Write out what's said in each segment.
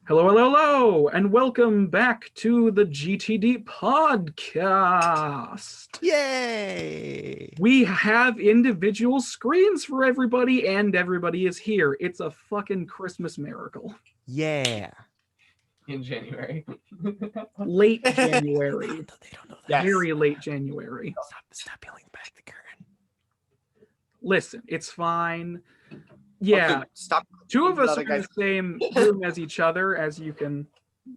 Hello, hello, hello, and welcome back to the GTD podcast. Yay! We have individual screens for everybody, and everybody is here. It's a fucking Christmas miracle. Yeah. In January. Late January. They don't know that. Yes. Very late January. Stop peeling back the curtain. Listen, it's fine. Yeah, Also, stop. two of us Other are in guys. the same room as each other, as you can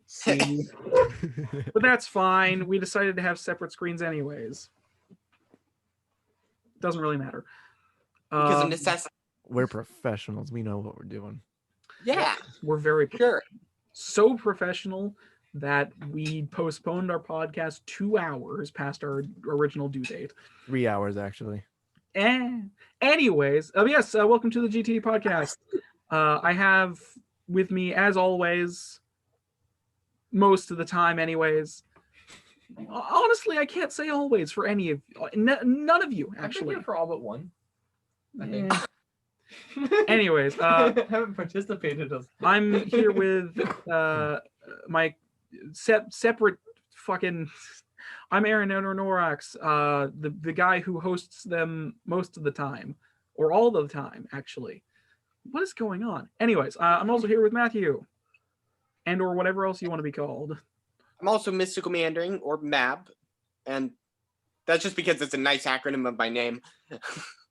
see. But that's fine. We decided to have separate screens anyways. Doesn't really matter. Because of necessity. We're professionals. We know what we're doing. Yeah, We're very sure. so professional that we postponed our podcast 2 hours past our original due date. 3 hours, actually. Anyways, yes, welcome to the GTD podcast. I have with me, as always, most of the time anyways. Honestly, I can't say always for any of none of you, I've been actually. here for all but one. I think. Anyways, haven't participated. I'm here with my separate fucking. I'm Aaron Norax, the guy who hosts them most of the time, or all the time, actually. What is going on? Anyways, I'm also here with Matthew, and or whatever else you want to be called. I'm also Mystical Meandering, or MAB, and that's just because it's a nice acronym of my name.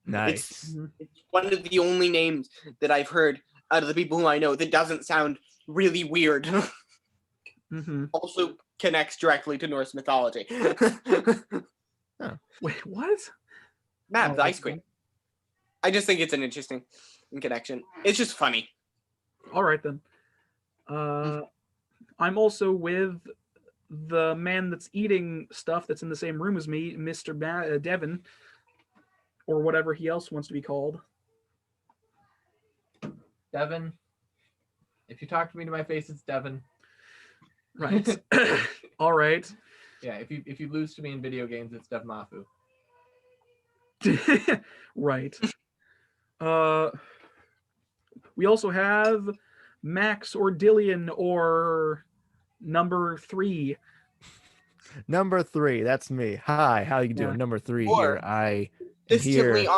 Nice. It's one of the only names that I've heard out of the people who I know that doesn't sound really weird. Mm-hmm. Also connects directly to Norse mythology. Wait, what? MAB, the ice queen. I just think it's an interesting connection. It's just funny. All right then. I'm also with the man that's eating stuff that's in the same room as me, Mr. Devin, or whatever he else wants to be called. Devin. If you talk to me to my face, it's Devin. Right. All right. Yeah, if you lose to me in video games, it's Dev Mafu. Right. We also have Max or Dillian or number 3. Number 3, that's me. Hi, how you doing? Yeah. Number 3 Or here. I am Distantly here.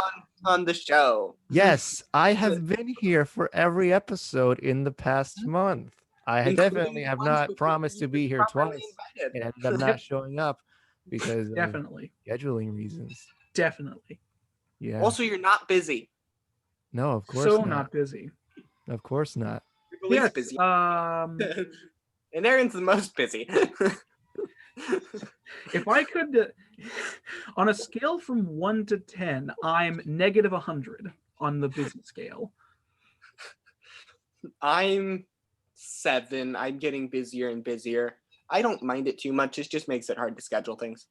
on the show. Yes, I have been here for every episode in the past month. I definitely have not promised to be here twice and ended up not showing up because of Definitely. scheduling reasons. Definitely. Yeah. Also, you're not busy. No, of course So not. not busy. Of course not. You're the Yes. least busy. And And Aaron's the most busy. if I could, on a scale from 1 to 10, I'm negative 100 on the busy scale. I'm 7. I'm getting busier and busier. I don't mind it too much. It just makes it hard to schedule things.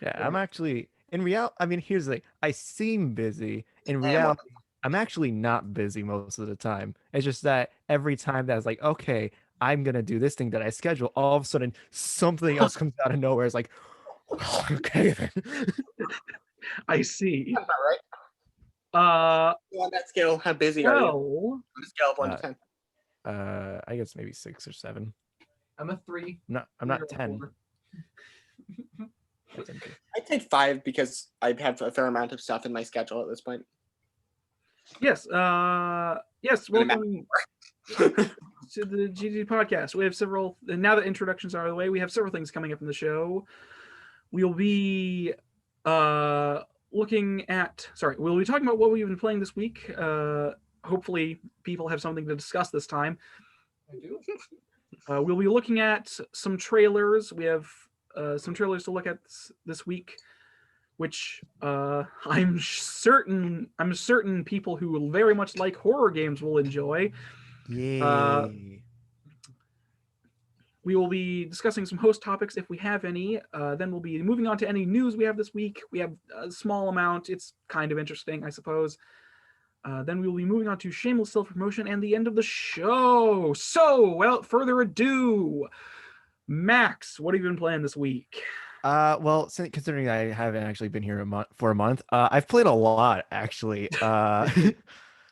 Yeah, I'm actually in reality. I mean, here's the thing. I seem busy. In am. reality, I'm actually not busy most of the time. It's just that every time that I was like, okay, I'm gonna do this thing that I schedule, all of a sudden something else comes out of nowhere. It's like, okay, then. I see. Sounds about right. Uh, On that scale, how busy are you? well, On a scale of 1 to 10. I guess maybe 6 or 7. I'm a 3. No, I'm not You're a 10. 4. That's empty. I'd say 5 because I have a fair amount of stuff in my schedule at this point. yes. Yes. Welcome to the GTD podcast. We have several. And now that introductions are out of the way, we have several things coming up in the show. We'll be looking at. Sorry, we'll be talking about what we've been playing this week. Hopefully, people have something to discuss this time. I do. We'll be looking at some trailers. We have some trailers to look at this week, which I'm certain people who very much like horror games will enjoy. Yay. We will be discussing some host topics if we have any. Then we'll be moving on to any news we have this week. We have a small amount. It's kind of interesting, I suppose. Then we will be moving on to shameless self-promotion and the end of the show. So, without further ado, Max, what have you been playing this week? Well, considering I haven't actually been here for a month, I've played a lot actually.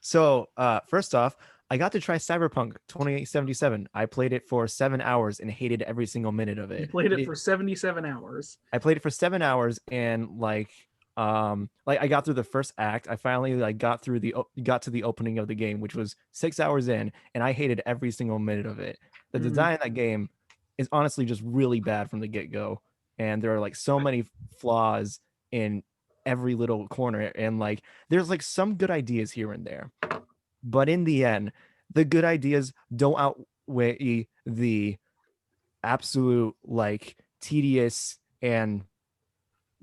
So first off, I got to try Cyberpunk 2077. I played it for 7 hours and hated every single minute of You it. played it for 77 hours. I played it for 7 hours and like I got through the first act. I finally like got to the opening of the game, which was 6 hours in, and I hated every single minute of it. The design of that game is honestly just really bad from the get-go, and there are like so many flaws in every little corner, and like there's like some good ideas here and there, but in the end, the good ideas don't outweigh the absolute like tedious and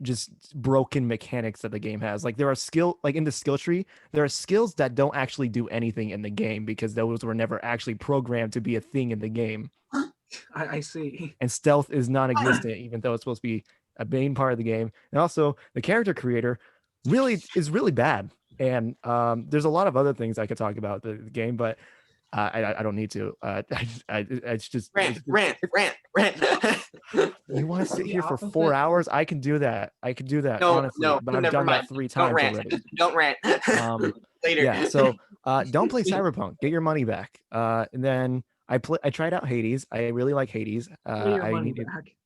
just broken mechanics that the game has. Like there are in the skill tree, there are skills that don't actually do anything in the game because those were never actually programmed to be a thing in the game. I see. And stealth is non-existent, even though it's supposed to be a main part of the game. And also the character creator is really bad. And there's a lot of other things I could talk about the game, but I don't need to. It's just Rant. You want to sit The here for opposite. 4 hours? I can do that. No, honestly. no, But I've never done mind. that 3 Don't times rant. already. Don't rant. Later. Yeah. So don't play Cyberpunk. Get your money back. And then I tried out Hades. I really like Hades. Pay your I money need back.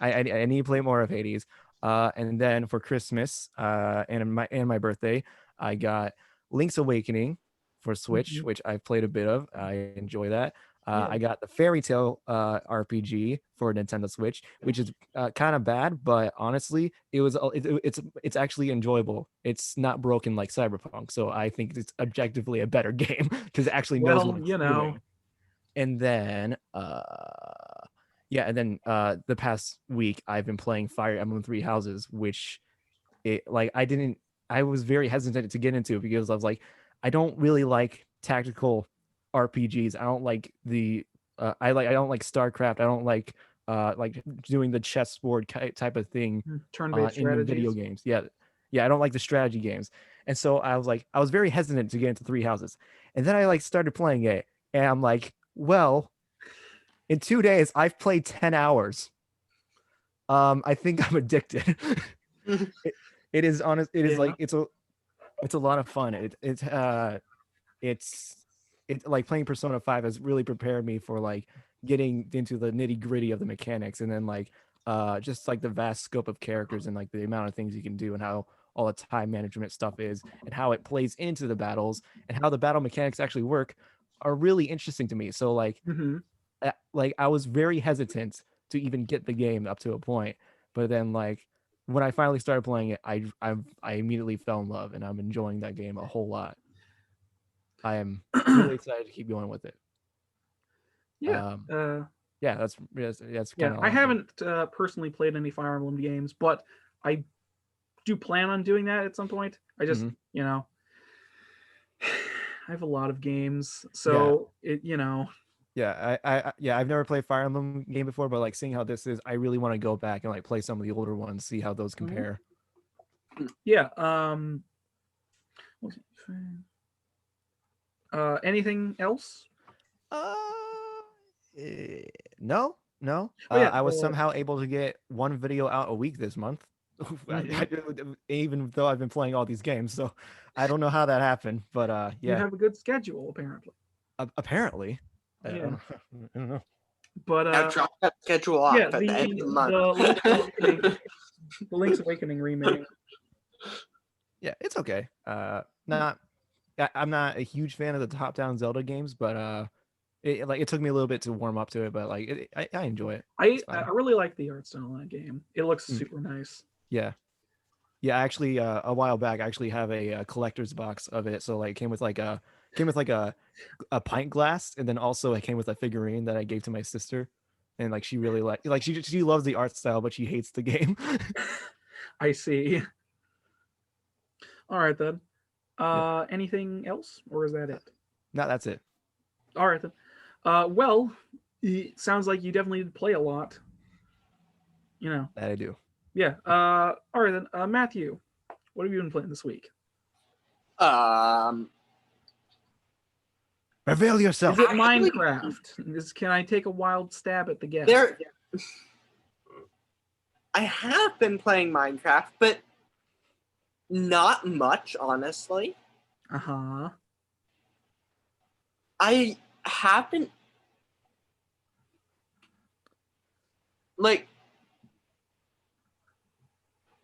I need to play more of Hades. And then for Christmas, and my birthday, I got Link's Awakening for Switch, which I've played a bit of. I enjoy that. Yeah. I got the Fairy Tale RPG for Nintendo Switch, which is kind of bad, but honestly, it's actually enjoyable. It's not broken like Cyberpunk, so I think it's objectively a better game because it actually knows Well, what it's you know. doing. And then the past week I've been playing Fire Emblem Three Houses, which I was very hesitant to get into because I was like, I don't really like tactical RPGs. I don't like I don't like StarCraft. I don't like doing the chessboard type of thing Turn-based in the video strategies. games. Yeah, I don't like the strategy games. And so I was very hesitant to get into Three Houses. And then I like started playing it and I'm like, well, in 2 days I've played 10 hours. I think I'm addicted. It is honest. It is like it's a lot of fun. It's like playing Persona 5 has really prepared me for like getting into the nitty gritty of the mechanics, and then like just like the vast scope of characters and like the amount of things you can do and how all the time management stuff is and how it plays into the battles and how the battle mechanics actually work are really interesting to me. So like I was very hesitant to even get the game up to a point, but then like when I finally started playing it, I immediately fell in love and I'm enjoying that game a whole lot. I am really excited to keep going with it. Yeah. Yeah, that's kind of. I haven't personally played any Fire Emblem games, but I do plan on doing that at some point. I just, I have a lot of games, so Yeah, I've never played Fire Emblem game before, but like seeing how this is, I really want to go back and like play some of the older ones, see how those compare. Yeah. Anything else? No. Oh, yeah, I was somehow able to get one video out a week this month, even though I've been playing all these games. So I don't know how that happened, but You have a good schedule, apparently. Apparently. I Yeah. don't know. But Now drop that schedule off at the end of the month. the Link's Awakening remake. Yeah, it's okay. I'm not a huge fan of the top-down Zelda games, but it took me a little bit to warm up to it, but like I enjoy it. I really like the art style in that game. It looks super nice. Yeah. Actually, a while back, I actually have a collector's box of it. So like, it came with like a pint glass, and then also it came with a figurine that I gave to my sister, and like she really she loves the art style, but she hates the game. I see. All right then. Anything else, or is that it? No, that's it. All right then. Well, it sounds like you definitely did play a lot. That I do. Yeah. All right then. Matthew, what have you been playing this week? Reveal yourself. Is it Minecraft? Can I take a wild stab at the guess? I have been playing Minecraft, but not much, honestly. I haven't like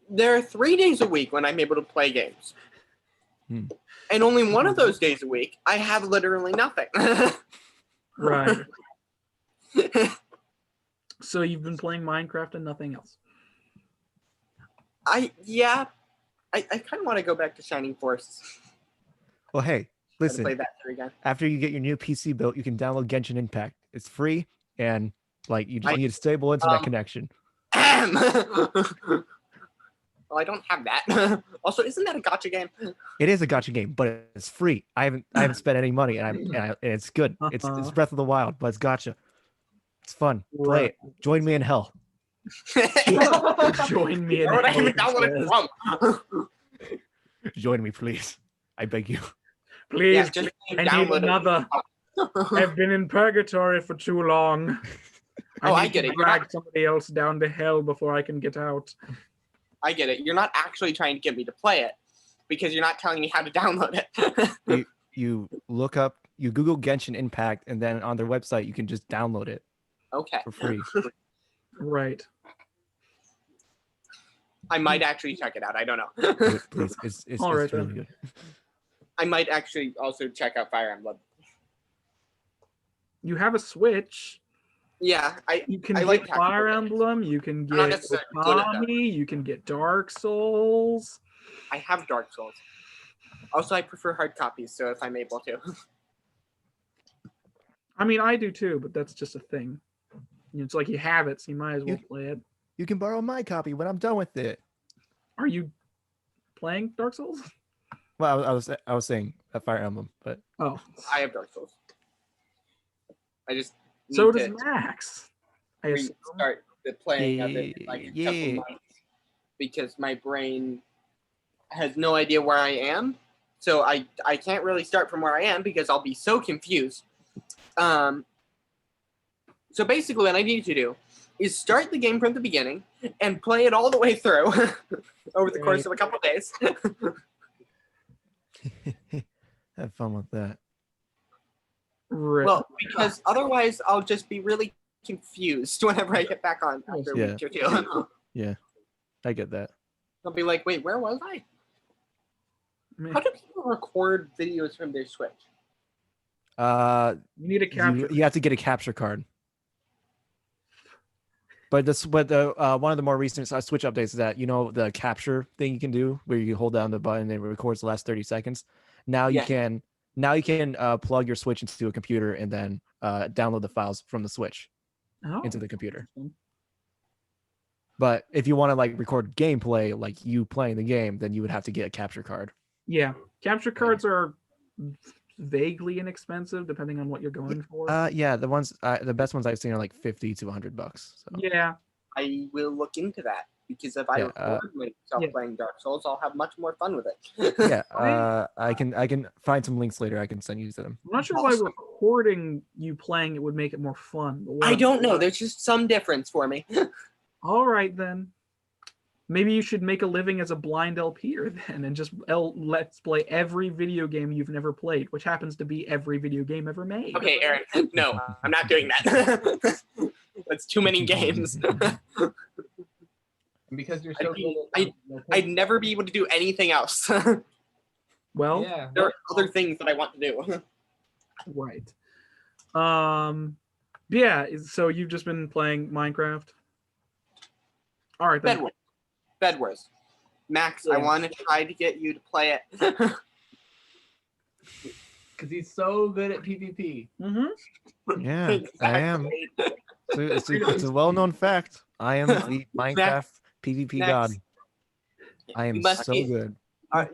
there are 3 days a week when I'm able to play games. And only one of those days a week, I have literally nothing. Right. So you've been playing Minecraft and nothing else. I kind of want to go back to Shining Force. Well, hey, Play listen. that through again. After you get your new PC built, you can download Genshin Impact. It's free, and like you just need a stable internet connection. Well, I don't have that. Also, isn't that a gacha game? It is a gacha game, but it's free. I haven't spent any money, and it's good. It's Breath of the Wild, but it's gacha. It's fun. Play it. Join me in hell. Join me in Where would I hell, even download it from? Join me, please. I beg you. Please, Yeah, just I need download it. another. I've been in purgatory for too long. I need get to it. You're drag not- somebody else down to hell before I can get out. I get it. You're not actually trying to get me to play it because you're not telling me how to download it. You look up, you Google Genshin Impact, and then on their website you can just download it Okay. for free. Right. I might actually check it out. I don't know. Do it, please. It's All right, really then. good. I might actually also check out Fire Emblem. You have a Switch. Yeah, You can I get like tactical Fire games. Emblem. You can I'm not get necessarily good at them. Okami. You can get Dark Souls. I have Dark Souls. Also, I prefer hard copies, so if I'm able to. I mean, I do too, but that's just a thing. It's like you have it, so you might as well play it. You can borrow my copy when I'm done with it. Are you playing Dark Souls? Well, I was saying Fire Emblem, but Oh, I have Dark Souls. I just so need does to Max. I assume. restart the playing of it in like a couple Yeah. months because my brain has no idea where I am. So I can't really start from where I am because I'll be so confused. So basically what I need to do is start the game from the beginning and play it all the way through over the course of a couple days. have fun with that. Right. Well, because otherwise I'll just be really confused whenever I get back on after a Yeah. week or two. Yeah, I get that. I'll be like, wait, where was I? How do people record videos from their Switch? You need a capture. You have to get a capture card. But one of the more recent Switch updates is that the capture thing you can do where you hold down the button and it records the last 30 seconds. Now you can plug your Switch into a computer and then download the files from the Switch into the computer. But if you want to like record gameplay, like you playing the game, then you would have to get a capture card. Yeah, capture cards are vaguely inexpensive depending on what you're going for. Yeah, the best ones I've seen are like $50 to $100. So. Yeah, I will look into that because if I record myself playing Dark Souls, I'll have much more fun with it. Yeah, I can find some links later. I can send you to them. I'm not sure why recording you playing it would make it more fun. But I don't know. There's just some difference for me. All right then. Maybe you should make a living as a blind LPer then and just let's play every video game you've never played, which happens to be every video game ever made. Okay, Aaron. No, I'm not doing that. That's too many games. Because you're so good I'd never be able to do anything else. Well, yeah. There are other things that I want to do. right. Yeah, so you've just been playing Minecraft? All right then. Bed Wars. Max, I want to try to get you to play it. Because he's so good at PvP. Mm-hmm. Yeah, I am. It's a well-known fact. I am the Minecraft PvP god. I am so good.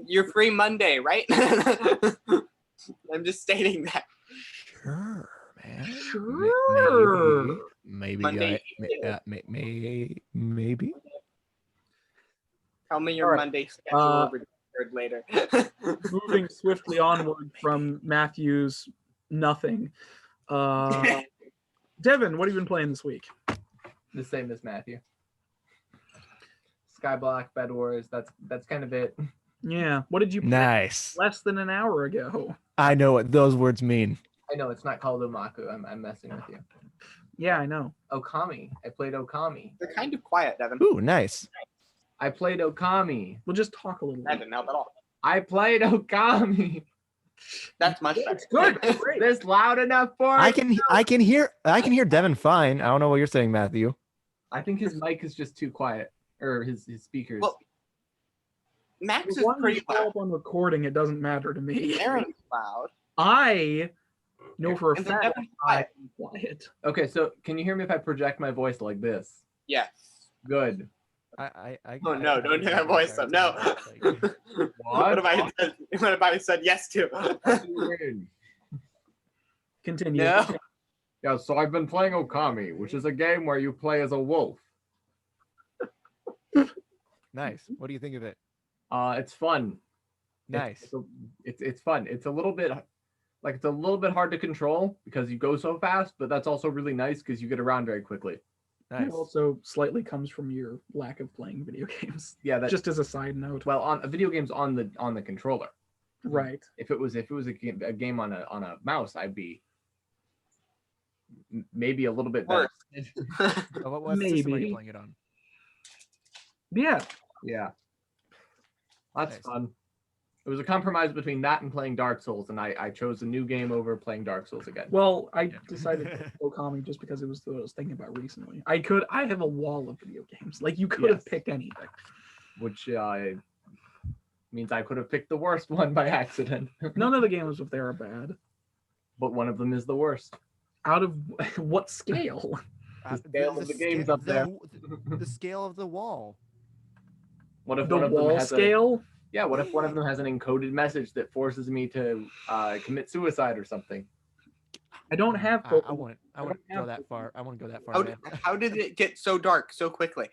You're free Monday, right? I'm just stating that. Sure, man. Sure. Maybe. Monday. Maybe. Tell me your Monday schedule over later. Moving swiftly onward from Matthew's nothing. Devin, what have you been playing this week? The same as Matthew. Skyblock, Bed Wars. That's kind of it. Yeah. What did you play Nice. less than an hour ago? I know what those words mean. I know it's not called Omaku. I'm messing with you. Yeah, I know. Okami. I played Okami. They're kind of quiet, Devin. Ooh, nice. I played Okami. We'll just talk a little That bit. didn't help at all. I played Okami. That's much better. It's good. Is this loud enough for I it? can hear Devin fine. I don't know what you're saying, Matthew. I think his mic is just too quiet, or his speakers. Well, Max As is long as pretty you show loud. up on recording, it doesn't matter to me. Aaron's loud. I know for a And then fact Devin's I'm quiet. quiet. Okay, so can you hear me if I project my voice like this? Yes. Good. I Oh no! Don't hear my voice up. No. What if I said yes to? Continue. No. Yeah, so I've been playing Okami, which is a game where you play as a wolf. Nice. What do you think of it? It's fun. Nice. It's fun. It's a little bit hard to control because you go so fast, but that's also really nice because you get around very quickly. Nice. It also slightly comes from your lack of playing video games. Yeah, that Just as a side note. well on video games on the controller. Right. If it was a game on a mouse, I'd be maybe a little bit better. Oh, what system are you Maybe. playing it on? Yeah. Yeah, that's Nice. fun. It was a compromise between that and playing Dark Souls, and I chose a new game over playing Dark Souls again. Well, I Yeah. decided to go Okami just because it was what I was thinking about recently. I have a wall of video games. Like you could Yes. have picked anything. Which means I could have picked the worst one by accident. None of the games if they are bad. But one of them is the worst. Out of what scale? The scale of the game's up there. The scale of the wall. What if The one of them wall has scale? Yeah, what if one of them has an encoded message that forces me to commit suicide or something? I don't have. I want to don't go have that far. I want to go that far, How, man. how did it get so dark so quickly?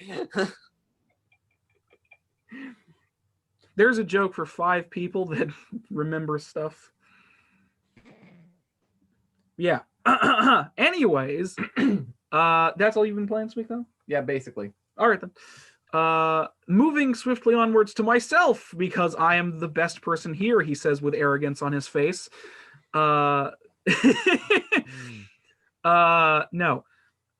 There's a joke for 5 people that remember stuff. Yeah. Anyways, that's all you've been playing this week, though? Yeah, basically. All right, then. Moving swiftly onwards to myself, because I am the best person here, he says with arrogance on his face. No.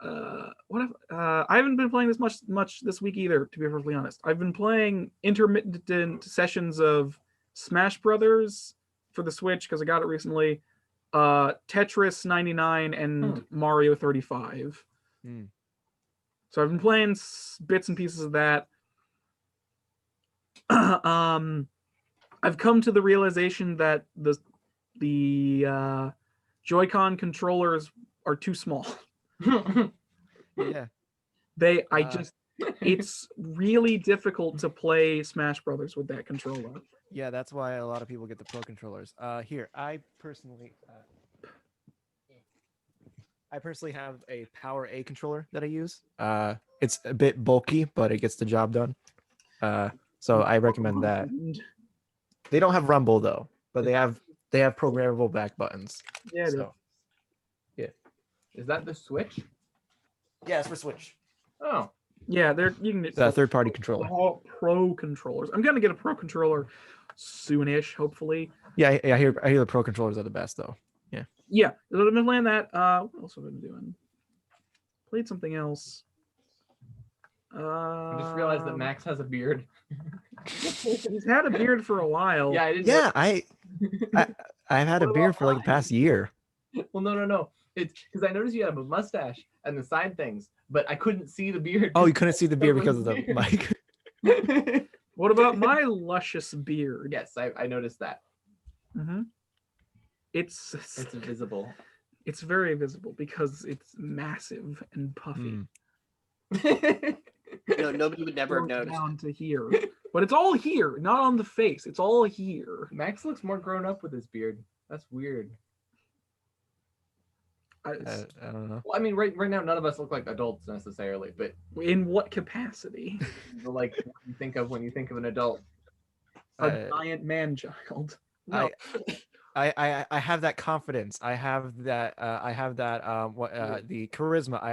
I haven't been playing this much this week either, to be perfectly honest. I've been playing intermittent sessions of Smash Brothers for the Switch because I got it recently. Tetris 99 and Mario 35. Hmm. So I've been playing bits and pieces of that. I've come to the realization that the Joy-Con controllers are too small. Yeah. It's really difficult to play Smash Brothers with that controller. Yeah, that's why a lot of people get the Pro controllers. Here, I personally have a Power A controller that I use. It's a bit bulky, but it gets the job done. So I recommend that. They don't have Rumble though, but they have programmable back buttons. Yeah, So Is that the Switch? yeah, it's for Switch. Oh. yeah, you can get It's a third-party controller. all Pro controllers. I'm gonna get a Pro controller soonish, hopefully. Yeah, I hear the Pro controllers are the best though. Yeah, I've been playing that. What else have I been doing? Played something else. I just realized that Max has a beard. He's had a beard for a while. Yeah, I didn't Yeah, I've had a beard for like the past year. Well, no. It's because I noticed you have a mustache and the side things, but I couldn't see the beard. Oh, you couldn't see the beard because of the mic. What about my luscious beard? Yes, I noticed that. Mm-hmm. It's visible. It's very visible because it's massive and puffy. No, nobody would never have Goes noticed. down to here, but it's all here, not on the face. It's all here. Max looks more grown up with his beard. That's weird. I don't know. Well, I mean, right now, none of us look like adults necessarily, but In what capacity? like when you think of an adult. A giant man child. No. I have that confidence. I have that the charisma. I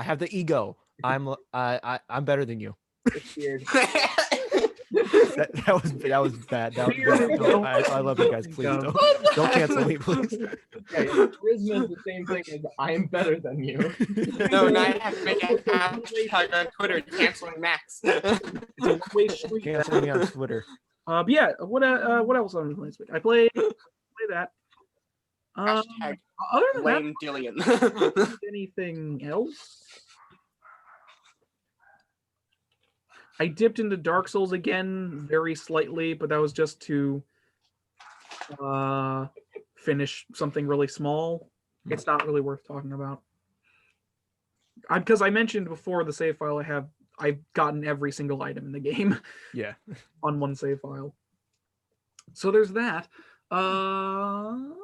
have the ego. I'm better than you. It's weird. That was bad. I love you guys. Please don't cancel me, please. Yeah, charisma is the same thing as I'm better than you. No, now I have to make a hashtag on Twitter canceling Max. It's a one-way street. Cancel me on Twitter. But yeah, what else on this week? I played that. Hashtag Other than blame Dillian. that, anything else? I dipped into Dark Souls again very slightly, but that was just to finish something really small. It's not really worth talking about. Because I mentioned before the save file I've gotten every single item in the game. Yeah. On one save file. So there's that. I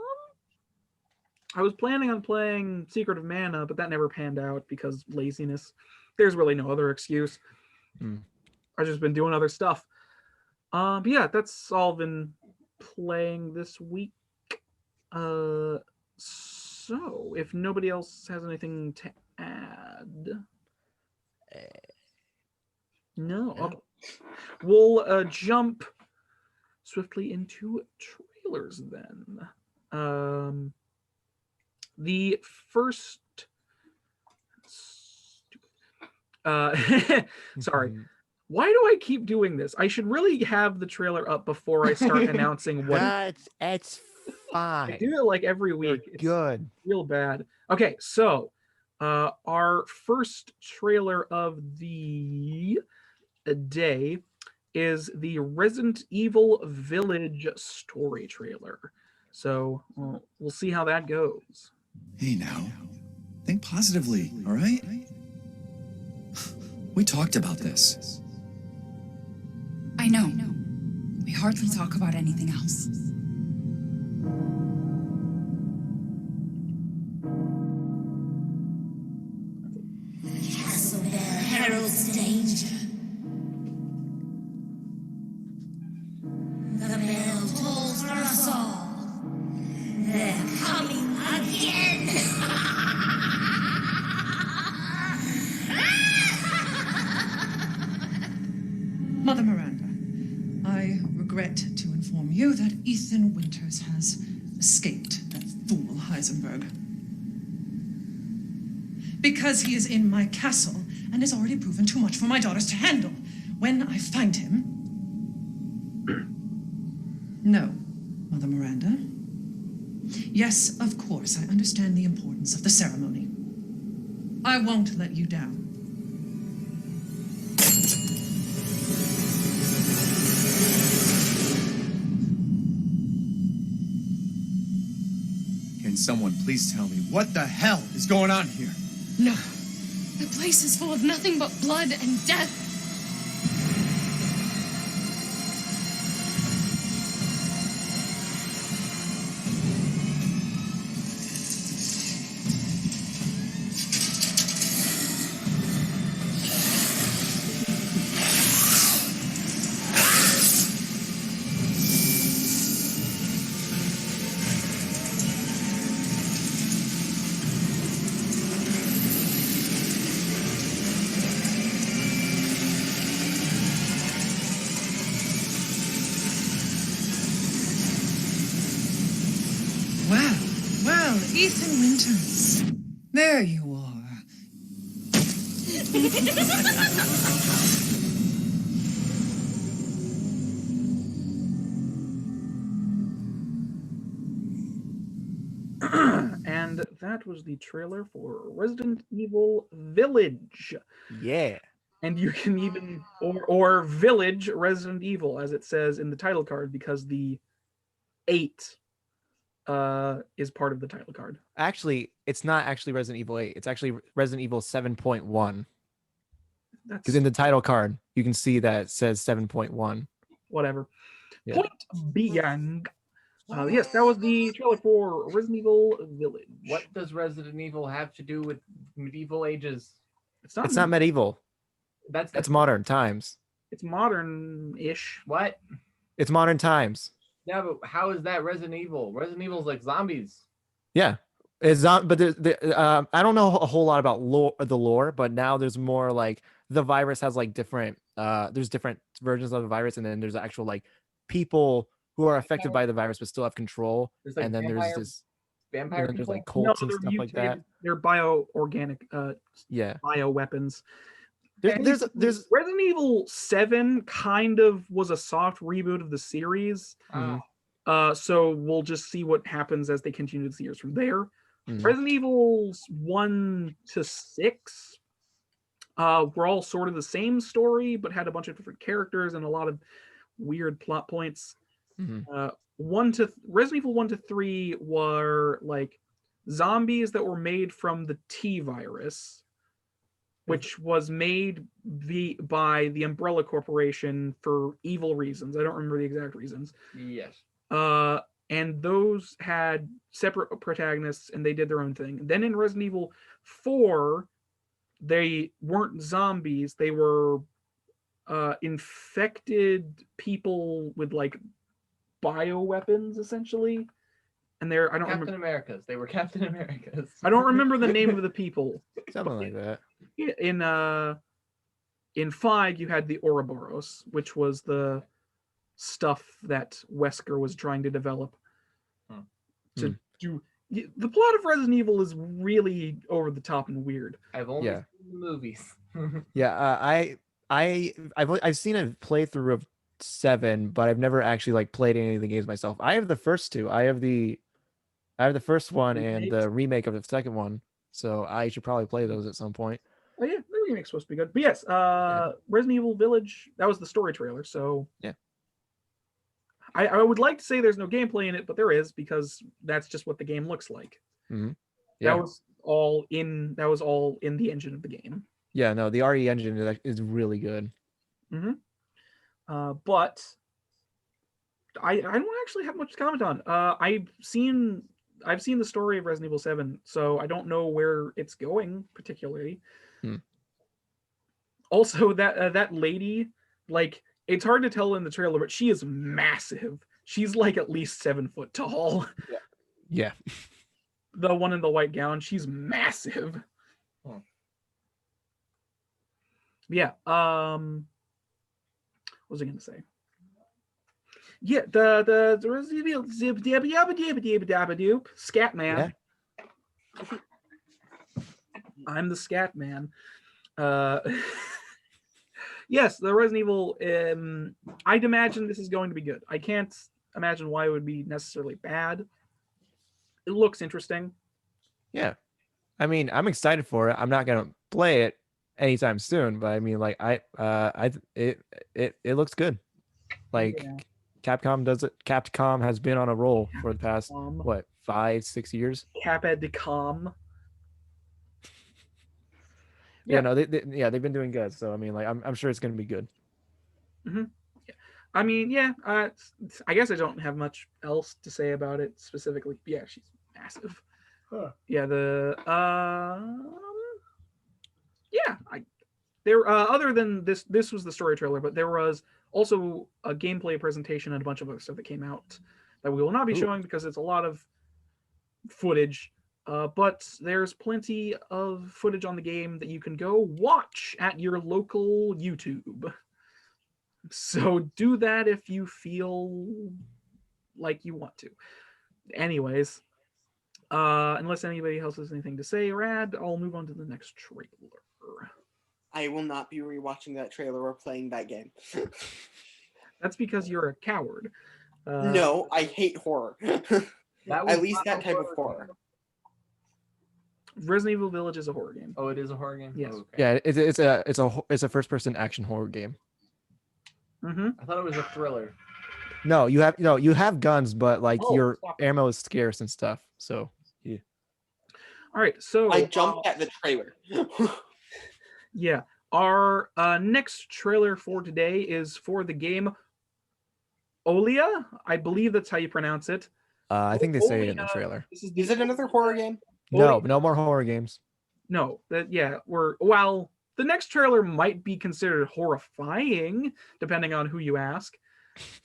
was planning on playing Secret of Mana, but that never panned out because laziness. There's really no other excuse. I've just been doing other stuff. But yeah, that's all I've been playing this week. So if nobody else has anything to add, no. Okay. We'll jump swiftly into trailers then. The first. Sorry. Why do I keep doing this? I should really have the trailer up before I start announcing what. It's fine. I do it like every week. It's good. Real bad. Okay, so our first trailer of the day is the Resident Evil Village story trailer. So we'll see how that goes. Hey now, think positively, all right? We talked about this. I know. We hardly talk about anything else. The castle bell heralds danger. The bell tolls for us all. They're coming again. Mother Miranda, I regret to inform you that Ethan Winters has escaped that fool Heisenberg. Because he is in my castle and has already proven too much for my daughters to handle. When I find him... No, Mother Miranda. Yes, of course, I understand the importance of the ceremony. I won't let you down. Can someone please tell me what the hell is going on here? No. The place is full of nothing but blood and death. Well, Ethan Winters. There you are. And that was the trailer for Resident Evil Village. Yeah. And you can even, or Village Resident Evil, as it says in the title card, because the 8 is part of the title card. Actually, it's not actually Resident Evil 8. It's actually Resident Evil 7.1. Because in the title card, you can see that it says 7.1. Whatever. Yeah. Point being, yes, that was the trailer for Resident Evil Village. What does Resident Evil have to do with medieval ages? It's not medieval. That's modern times. It's modern-ish. What? It's modern times. Yeah, but how is that Resident Evil? Resident Evil's like zombies. Yeah, it's not. But I don't know a whole lot about the lore, but now there's more like the virus has like different there's different versions of the virus, and then there's actual like people who are affected by the virus but still have control. There's like And then there's this vampire and then there's like No, cults and they're stuff like that. mutated. They're bioorganic, Yeah. bioweapons. There's Resident Evil 7 kind of was a soft reboot of the series. Mhm. So we'll just see what happens as they continue the series from there. Mhm. Resident Evil 1 to 6 were all sort of the same story, but had a bunch of different characters and a lot of weird plot points. Mhm. Resident Evil 1 to 3 were like zombies that were made from the T virus, which was made by the Umbrella Corporation for evil reasons. I don't remember the exact reasons. Yes. And those had separate protagonists and they did their own thing. Then in Resident Evil 4, they weren't zombies. They were infected people with like bioweapons, essentially. And I don't Captain remember. Americas. They were Captain Americas. I don't remember the name of the people. Something like that. In 5, you had the Ouroboros, which was the stuff that Wesker was trying to develop to do. The plot of Resident Evil is really over the top and weird. I've only seen the movies. Yeah, I've seen a playthrough of 7, but I've never actually like played any of the games myself. I have the first 2. I have the first one and the remake of the second one, so I should probably play those at some point. Oh yeah, the remake's supposed to be good. But yes, Resident Evil Village, that was the story trailer, so yeah. I would like to say there's no gameplay in it, but there is, because that's just what the game looks like. Mm-hmm. Yeah. That was all in the engine of the game. Yeah, no, the RE engine is really good. Mm-hmm. But I don't actually have much to comment on. I've seen the story of Resident Evil 7, so I don't know where it's going particularly. Also, that lady, like, it's hard to tell in the trailer, but she is massive. She's like at least 7 foot tall. Yeah. The one in the white gown, she's massive. Yeah. What was I gonna say? Yeah, the Scat Man. Yeah. I'm the Scat Man. Yes, the Resident Evil. I'd imagine this is going to be good. I can't imagine why it would be necessarily bad. It looks interesting. Yeah, I mean, I'm excited for it. I'm not gonna play it anytime soon, but I mean, like, it looks good. Like, yeah. Capcom does it. Capcom has been on a roll for the past 5-6 years. Capcom. Yeah, no, they've been doing good. So I mean, like, I'm sure it's gonna be good. Mm-hmm. Yeah. I mean, yeah. I guess I don't have much else to say about it specifically. Yeah, she's massive. Huh. Yeah. Other than this was the story trailer, but there was also a gameplay presentation and a bunch of other stuff that came out that we will not be showing because it's a lot of footage. But there's plenty of footage on the game that you can go watch at your local YouTube. So do that if you feel like you want to. Anyways, unless anybody else has anything to say, Rad, I'll move on to the next trailer. I will not be rewatching that trailer or playing that game. That's because you're a coward. No, I hate horror. At least that type of horror. Resident Evil Village is a horror game. Oh, it is a horror game? Yes. Oh, okay. Yeah, it's a first-person action horror game. Mm-hmm. I thought it was a thriller. No, you have guns, but like your ammo is scarce and stuff. So yeah. All right, so I jumped at the trailer. Yeah, our next trailer for today is for the game Olija. I believe that's how you pronounce it. I think they say it in the trailer. Is it another horror game? No more horror games. No, the next trailer might be considered horrifying, depending on who you ask.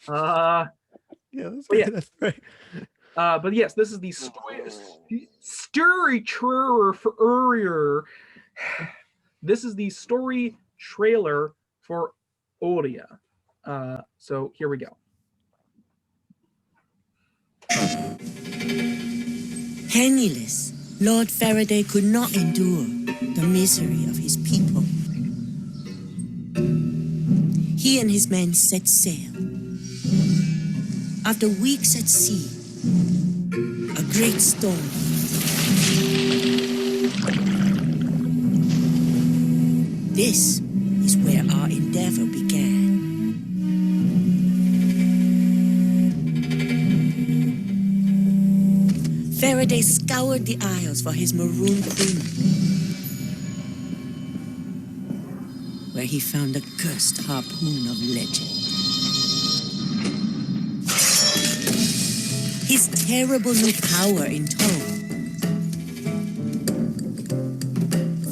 That's right. But yes, this is the story trailer for Urier. This is the story trailer for Olija. So here we go. Penniless, Lord Faraday could not endure the misery of his people. He and his men set sail. After weeks at sea, a great storm. This is where our endeavor began. Faraday scoured the Isles for his maroon crewman, where he found a cursed harpoon of legend. His terrible new power in tow.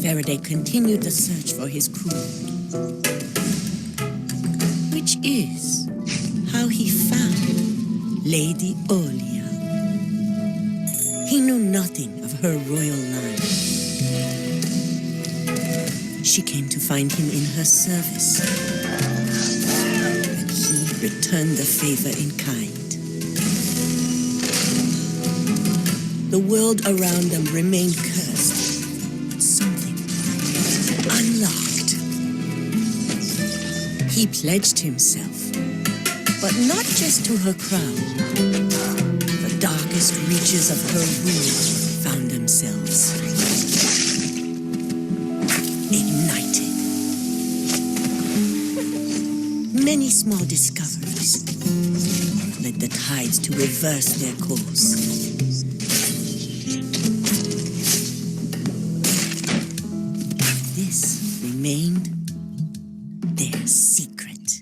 Faraday continued the search for his crew, which is how he found Lady Olija. He knew nothing of her royal line. She came to find him in her service, and he returned the favor in kind. The world around them remained cursed, but something unlocked. He pledged himself, but not just to her crown. The darkest reaches of her rule found themselves ignited. Many small discoveries led the tides to reverse their course. This remained their secret.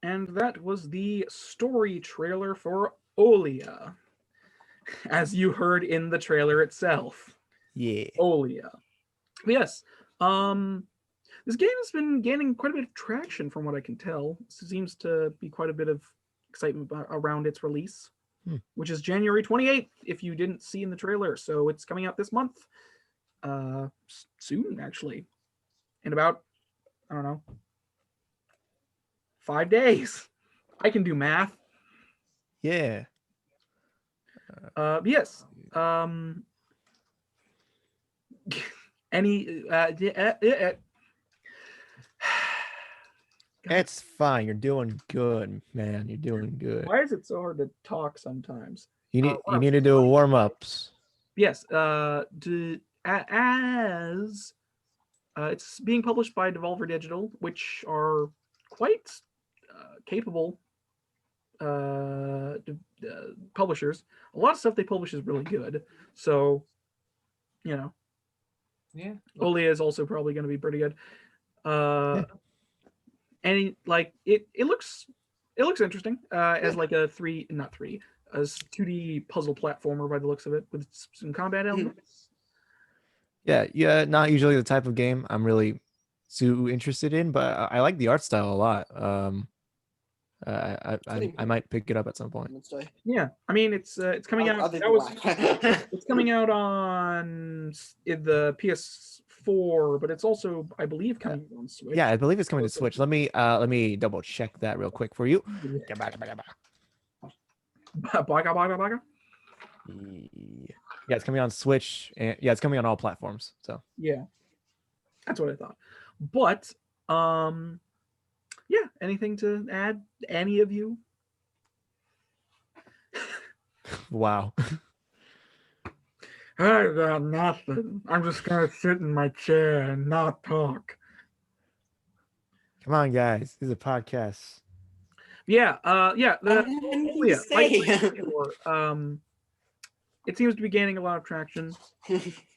And that was the story trailer for Olija, as you heard in the trailer itself. Yeah. Olija. Yes. This game has been gaining quite a bit of traction from what I can tell. Seems to be quite a bit of excitement around its release, which is January 28th, if you didn't see in the trailer. So it's coming out this month. Soon, actually. In about, I don't know, 5 days. I can do math. Yeah. Yes. It's fine. You're doing good, man. You're doing good. Why is it so hard to talk sometimes? You need to do warm-ups. Yes. It's being published by Devolver Digital, which are quite capable publishers. A lot of stuff they publish is really good. So, Yeah. Olija is also probably going to be pretty good. And like it looks interesting as like a 2D puzzle platformer by the looks of it, with some combat elements. Yeah, not usually the type of game I'm really too interested in, but I like the art style a lot. I might pick it up at some point. Yeah, I mean it's coming out. It's coming out on the PS4, but it's also, I believe, coming out on Switch. Yeah, I believe it's coming to Switch. Let me double check that real quick for you. Yeah, it's coming on Switch, and yeah, it's coming on all platforms. So yeah, that's what I thought. But yeah, anything to add, any of you? wow. I got nothing. I'm just gonna sit in my chair and not talk. Come on, guys. This is a podcast. Yeah, it seems to be gaining a lot of traction.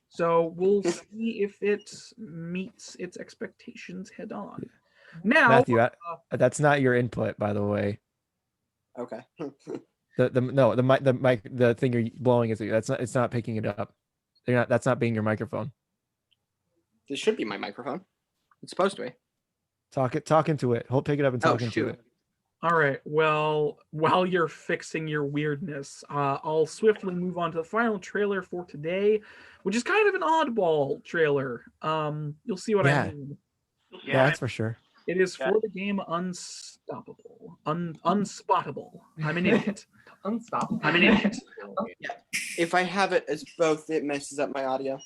So we'll see if it meets its expectations head on. Now, Matthew, that's not your input, by the way. Okay. The thing you're blowing is it's not picking it up. That's not being your microphone. This should be my microphone. It's supposed to be. Talk into it. Hold, pick it up and Oh, talk into shoot. it. All right. Well, while you're fixing your weirdness, I'll swiftly move on to the final trailer for today, which is kind of an oddball trailer. You'll see what I Yeah. mean. Yeah, that's for sure. It is for the game Unstoppable. Unspottable. I'm an idiot. Unstoppable. I'm an idiot. If I have it as both, it messes up my audio.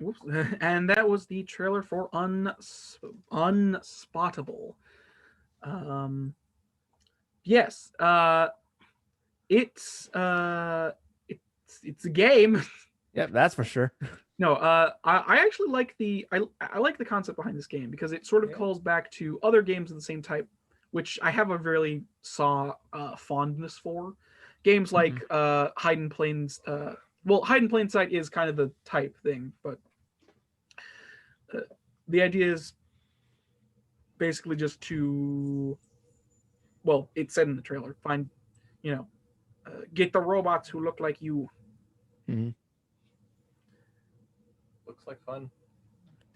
Whoops. And that was the trailer for Unspottable. Yes, it's a game. Yep, that's for sure. No, I actually like I like the concept behind this game because it sort of calls back to other games of the same type, which I have a really fondness for. Games like Hide and Plains. Well, Hide and Plain Sight is kind of the type thing, but the idea is basically just to, well, it said in the trailer, find, get the robots who look like you. Mhm. Looks like fun.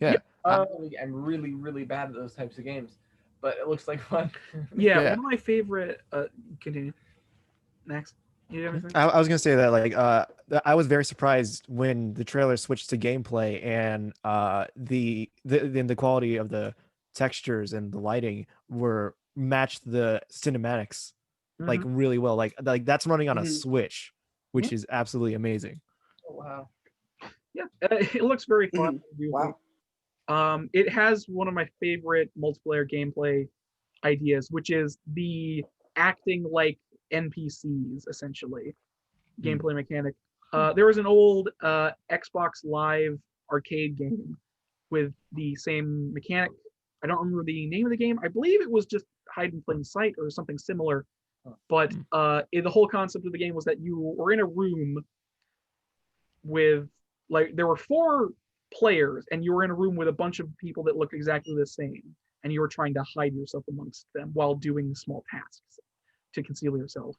Yeah. I'm really, really bad at those types of games, but it looks like fun. Yeah, Yeah. one of my favorite. Continue. Next. You have anything? I was gonna say that I was very surprised when the trailer switched to gameplay and the quality of the textures and the lighting were matched the cinematics like really well. Like that's running on a Switch, which is absolutely amazing. Oh, wow. Yeah, it looks very fun. Wow. It has one of my favorite multiplayer gameplay ideas, which is the acting like NPCs, essentially. Gameplay mechanic. There was an old Xbox Live arcade game with the same mechanic. I don't remember the name of the game. I believe it was just Hide and Plain Sight or something similar. But the whole concept of the game was that you were in a room with, like, there were 4 players, and you were in a room with a bunch of people that looked exactly the same, and you were trying to hide yourself amongst them while doing small tasks to conceal yourself.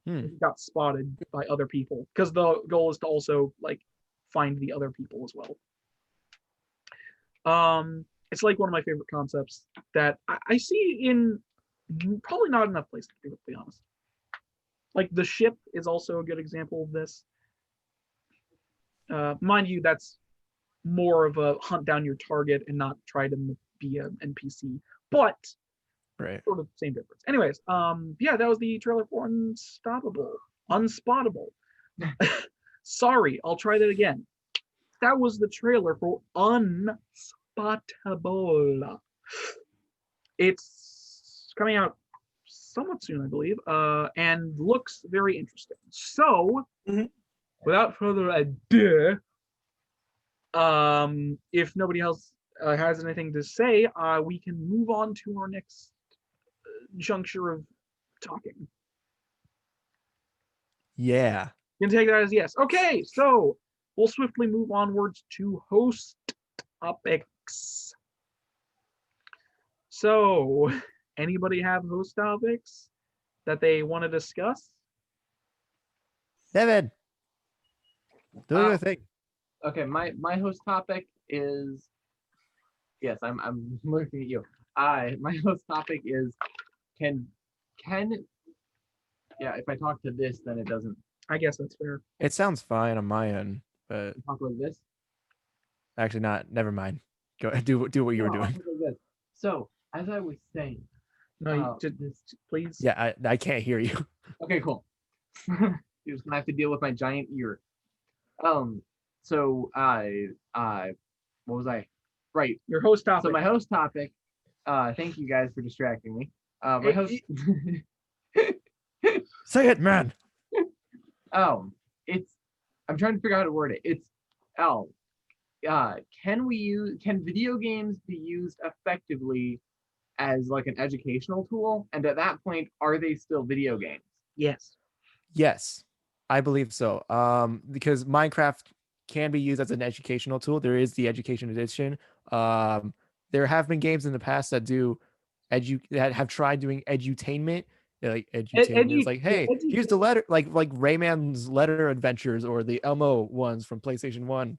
You got spotted by other people because the goal is to also find the other people as well. It's like one of my favorite concepts that I see in probably not enough places, to be honest. Like the ship is also a good example of this. Mind you, that's more of a hunt down your target and not try to be an NPC, but right, sort of same difference. Anyways, yeah, that was the trailer for Unspottable. Sorry, I'll try that again. That was the trailer for Unspottable. It's coming out somewhat soon, I believe, and looks very interesting. So, without further ado, if nobody else has anything to say, we can move on to our next juncture of talking. Yeah. You can take that as yes. Okay, so we'll swiftly move onwards to host topics. So, anybody have host topics that they want to discuss? David, do your thing. Okay, my host topic is, yes, I'm looking at you. My host topic is can yeah, if I talk to this, then it doesn't. I guess that's fair. It sounds fine on my end, but Talk like this. actually not. Never mind. Go do what you were doing. Like this. So as I was saying, No, just please. Yeah, I can't hear you. Okay, cool. You're just gonna have to deal with my giant ear. So what was I? Right. Your host topic. So my host topic. Thank you guys for distracting me. My host. Say it, man. It's. I'm trying to figure out how to word it. It's. Can video games be used effectively as like an educational tool? And at that point, are they still video games? Yes. Yes, I believe so. Because Minecraft can be used as an educational tool. There is the education edition. There have been games in the past that that have tried doing edutainment. Like edutainment is like, hey, here's the letter, like Rayman's Letter Adventures or the Elmo ones from PlayStation 1.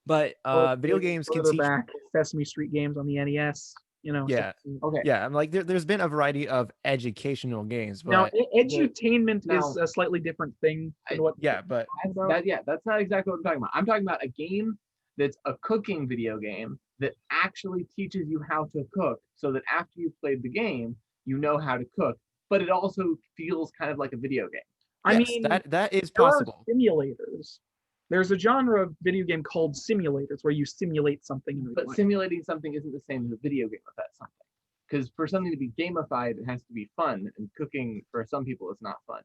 But video games can further teach. back Sesame Street games on the NES. You know. Yeah. Okay. Yeah, I'm like there's been a variety of educational games, but Now, edutainment Now- is a slightly different thing than what. yeah, but That's not exactly what I'm talking about. I'm talking about a game that's a cooking video game that actually teaches you how to cook, so that after you've played the game, you know how to cook. But it also feels kind of like a video game. I yes, mean, that is there are possible. simulators. There's a genre of video game called simulators where you simulate something in real But life. simulating something isn't the same as a video game if that's something. Because for something to be gamified, it has to be fun, and cooking for some people is not fun.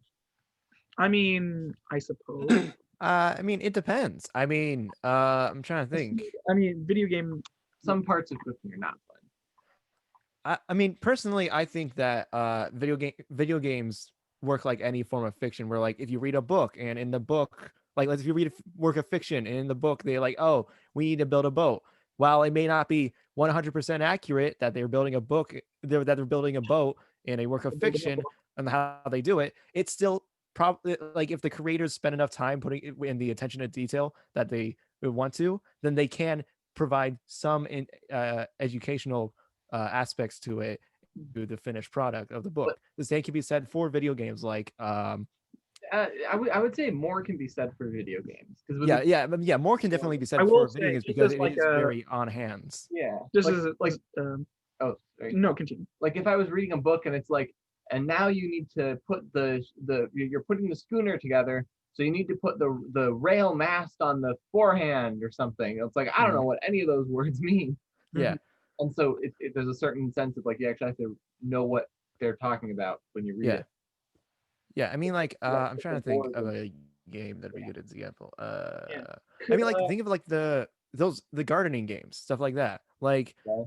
I mean, I suppose. I mean, it depends. I mean, I'm trying to think. I mean, video game. Some parts of cooking are not fun. I mean, personally, I think that video games work like any form of fiction. Where like if you read a book, and in the book, like if you read a work of fiction, and in the book they're like, oh, we need to build a boat. While it may not be 100% accurate that they're building a book, that they're building a boat in a work of fiction and how they do it, it's still probably like if the creators spend enough time putting it in the attention to detail that they want to, then they can provide some educational aspects to it, to the finished product of the book. The same can be said for video games, like I would say more can be said for video games because yeah, more can definitely be said I will for video say, games just because as it like is very on hands. yeah, Just like, as like oh, sorry. no, continue. Like if I was reading a book and it's like, and now you need to put you're putting the schooner together, so you need to put the rail mast on the forehand or something. It's like I don't know what any of those words mean. Yeah. And so there's a certain sense of like you actually have to know what they're talking about when you read Yeah. it. Yeah, I mean, like, I'm trying to think of a game that'd be a good example. I mean, like, think of like the gardening games, stuff like that. Like, Yeah.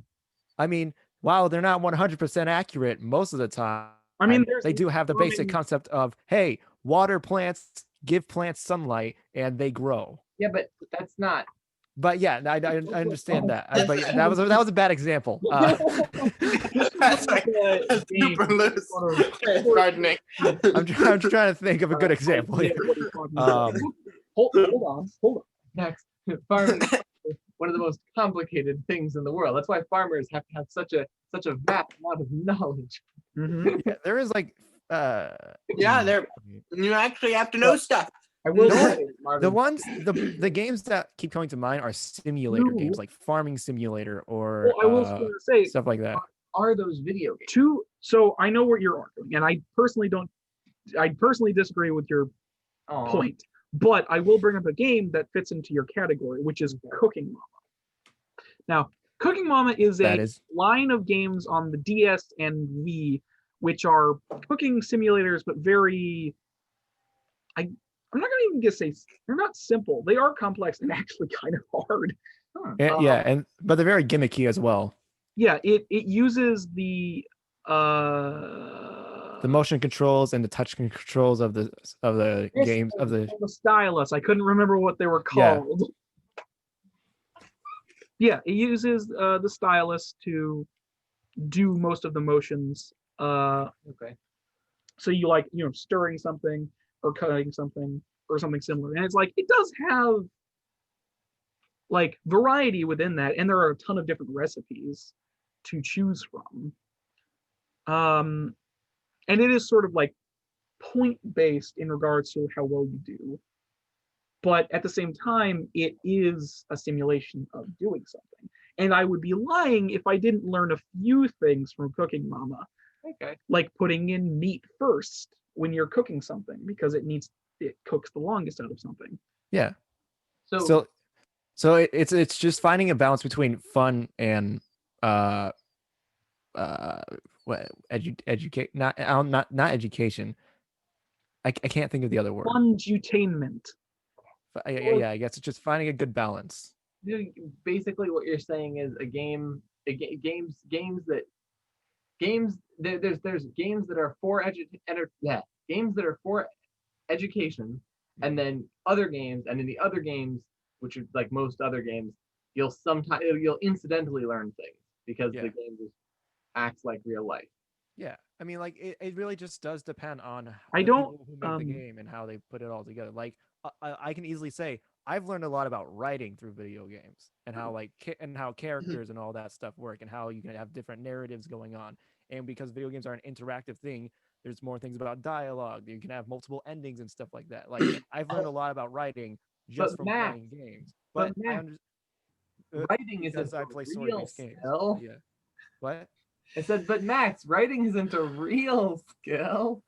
I mean, while they're not 100% accurate most of the time, I mean, they do have the basic concept of, hey, water plants, give plants sunlight, and they grow. Yeah, but that's not. But yeah, I understand that. But that was a bad example. That's like super loose. Gardening. I'm trying to think of a good example here. Hold on. Next, farming is one of the most complicated things in the world. That's why farmers have to have such a vast amount of knowledge. Mm-hmm. Yeah, there is like Yeah, you actually have to know stuff. I will No, say, the games that keep coming to mind are simulator games, like Farming Simulator or well, I was going to say, stuff like that. Are those video games? So I know what you're arguing, and I personally disagree with your Aw. point, but I will bring up a game that fits into your category, which is Cooking Mama. Now, Cooking Mama is That a is- line of games on the DS and Wii, which are cooking simulators, but very, I'm not gonna even say they're not simple. They are complex and actually kind of hard. But they're very gimmicky as well. Yeah, it uses the motion controls and the touch controls of the games of the stylus. I couldn't remember what they were called. Yeah, it uses the stylus to do most of the motions. Okay. So you stirring something or cutting something or something similar, and it's like it does have like variety within that, and there are a ton of different recipes to choose from. And it is sort of like point based in regards to how well you do, but at the same time, it is a simulation of doing something. And I would be lying if I didn't learn a few things from Cooking Mama. Okay. like putting in meat first when you're cooking something because it cooks the longest out of something. Yeah. So It's just finding a balance between fun and uh what educate not education. I can't think of the other word. Fun-dutainment. Yeah, I guess it's just finding a good balance. basically what you're saying is a game, games there's games that are for games that are for education, and then other games, and in the other games, which are like most other games, you'll incidentally learn things because Yeah. the game just acts like real life. Yeah, I mean, like it really just does depend on I the don't, people who make the game and how they put it all together. Like I can easily say I've learned a lot about writing through video games and how and how characters and all that stuff work and how you can have different narratives going on. And because video games are an interactive thing, there's more things about dialogue. You can have multiple endings and stuff like that. Like I've learned a lot about writing just from Max, playing games. but But I Max, understand writing isn't because I a play real story-based games. skill. Yeah. What? I said, but Max, writing isn't a real skill.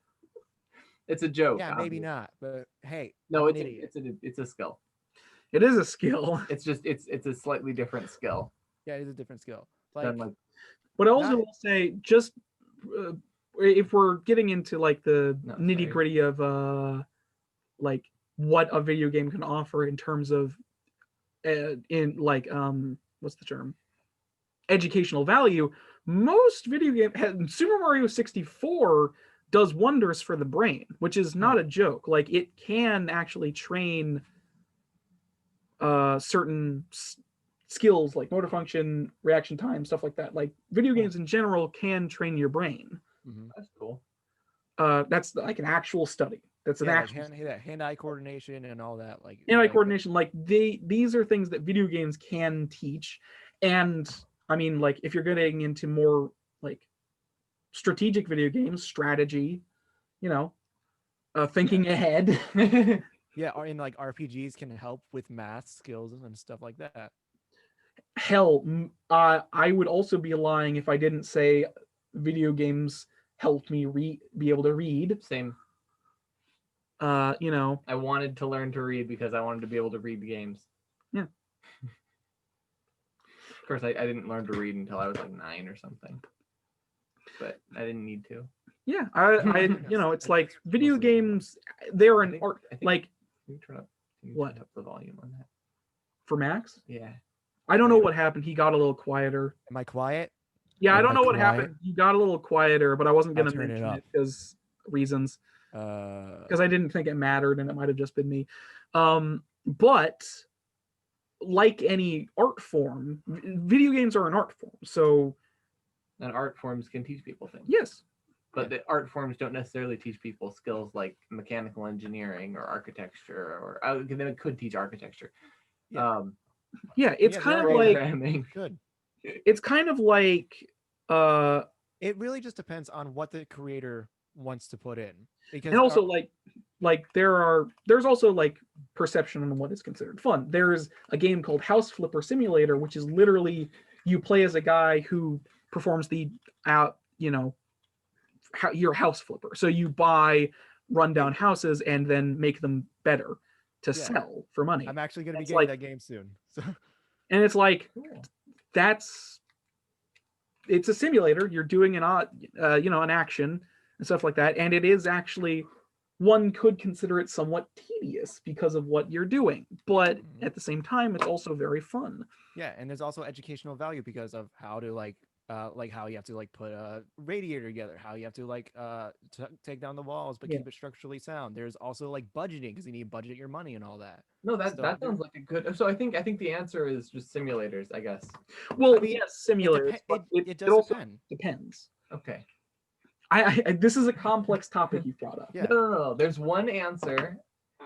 It's a joke. Yeah, maybe obviously. not. But hey, No, I'm it's an idiot. it's a skill. It is a skill. It's just it's a slightly different skill. Yeah, it is a different skill. Than Like But I also Not- will say, just if we're getting into like the No, nitty gritty of like what a video game can offer in terms of in like what's the term, educational value, most video game Super Mario 64 does wonders for the brain, which is not a joke. Like it can actually train certain skills like motor function, reaction time, stuff like that. Like video games in general can train your brain. That's cool. That's like an actual study. That's an yeah, actual like hand-eye coordination and all that. Like hand-eye coordination. Like these are things that video games can teach. And I mean, like if you're getting into more like strategic video games, strategy, you know, thinking ahead. Yeah, or in like RPGs can help with math skills and stuff like that. Hell, I would also be lying if I didn't say video games helped me be able to read. Same. You know, I wanted to learn to read because I wanted to be able to read games. Yeah. Of course, I didn't learn to read until I was like 9 or something. But I didn't need to. Yeah, I you know, it's like video games. They're an art. Like, can you turn up the volume on that for Max? Yeah. I don't know what happened. He got a little quieter. Am I quiet? Yeah, I Am don't I know what quiet? happened. He got a little quieter, but I wasn't I'll gonna turn it mention up. it because reasons. Because I didn't think it mattered, and it might have just been me. But like any art form, video games are an art form. So, and art forms can teach people things. Yes. But the art forms don't necessarily teach people skills like mechanical engineering or architecture, or they could teach architecture. Yeah. Yeah, it's kind of like good. It's kind of like it really just depends on what the creator wants to put in. Because and also like there's also like perception on what is considered fun. There's a game called House Flipper Simulator, which is literally you play as a guy who performs the your house flipper. So you buy rundown houses and then make them better to sell for money. I'm actually going to be It's getting like- that game soon. So. And it's like it's a simulator. You're doing an action and stuff like that, and it is actually, one could consider it somewhat tedious because of what you're doing, but at the same time it's also very fun. Yeah, and there's also educational value because of how to like how you have to like put a radiator together, how you have to like take down the walls but keep it structurally sound. There's also like budgeting because you need to budget your money and all that. No, that sounds like a good. So I think the answer is just simulators, I guess. Well, I mean, yes, simulators, but it does also depend. depends. Okay. I this is a complex topic you brought up. Yeah. No. There's one answer,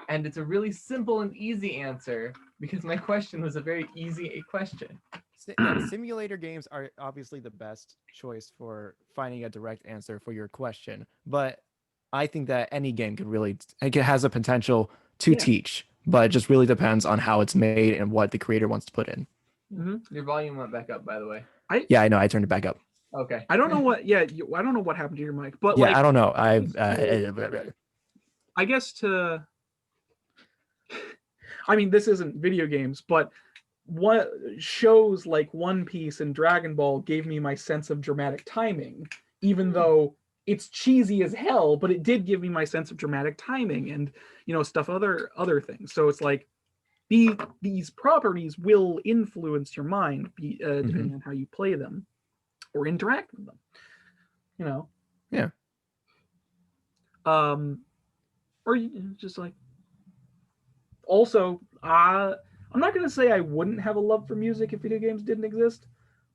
and it's a really simple and easy answer because my question was a very easy question. Simulator games are obviously the best choice for finding a direct answer for your question, but I think that any game could really it has a potential to teach, but it just really depends on how it's made and what the creator wants to put in. Your volume went back up, by the way. Yeah, I know. I turned it back up. Okay. I don't know what. Yeah, I don't know what happened to your mic, but Yeah, like I don't know. I guess to. I mean, this isn't video games, but what shows like One Piece and Dragon Ball gave me my sense of dramatic timing, even though it's cheesy as hell, but it did give me my sense of dramatic timing and stuff other things. So it's like these properties will influence your mind depending on how you play them or interact with them. Yeah. Or just like also I'm not going to say I wouldn't have a love for music if video games didn't exist,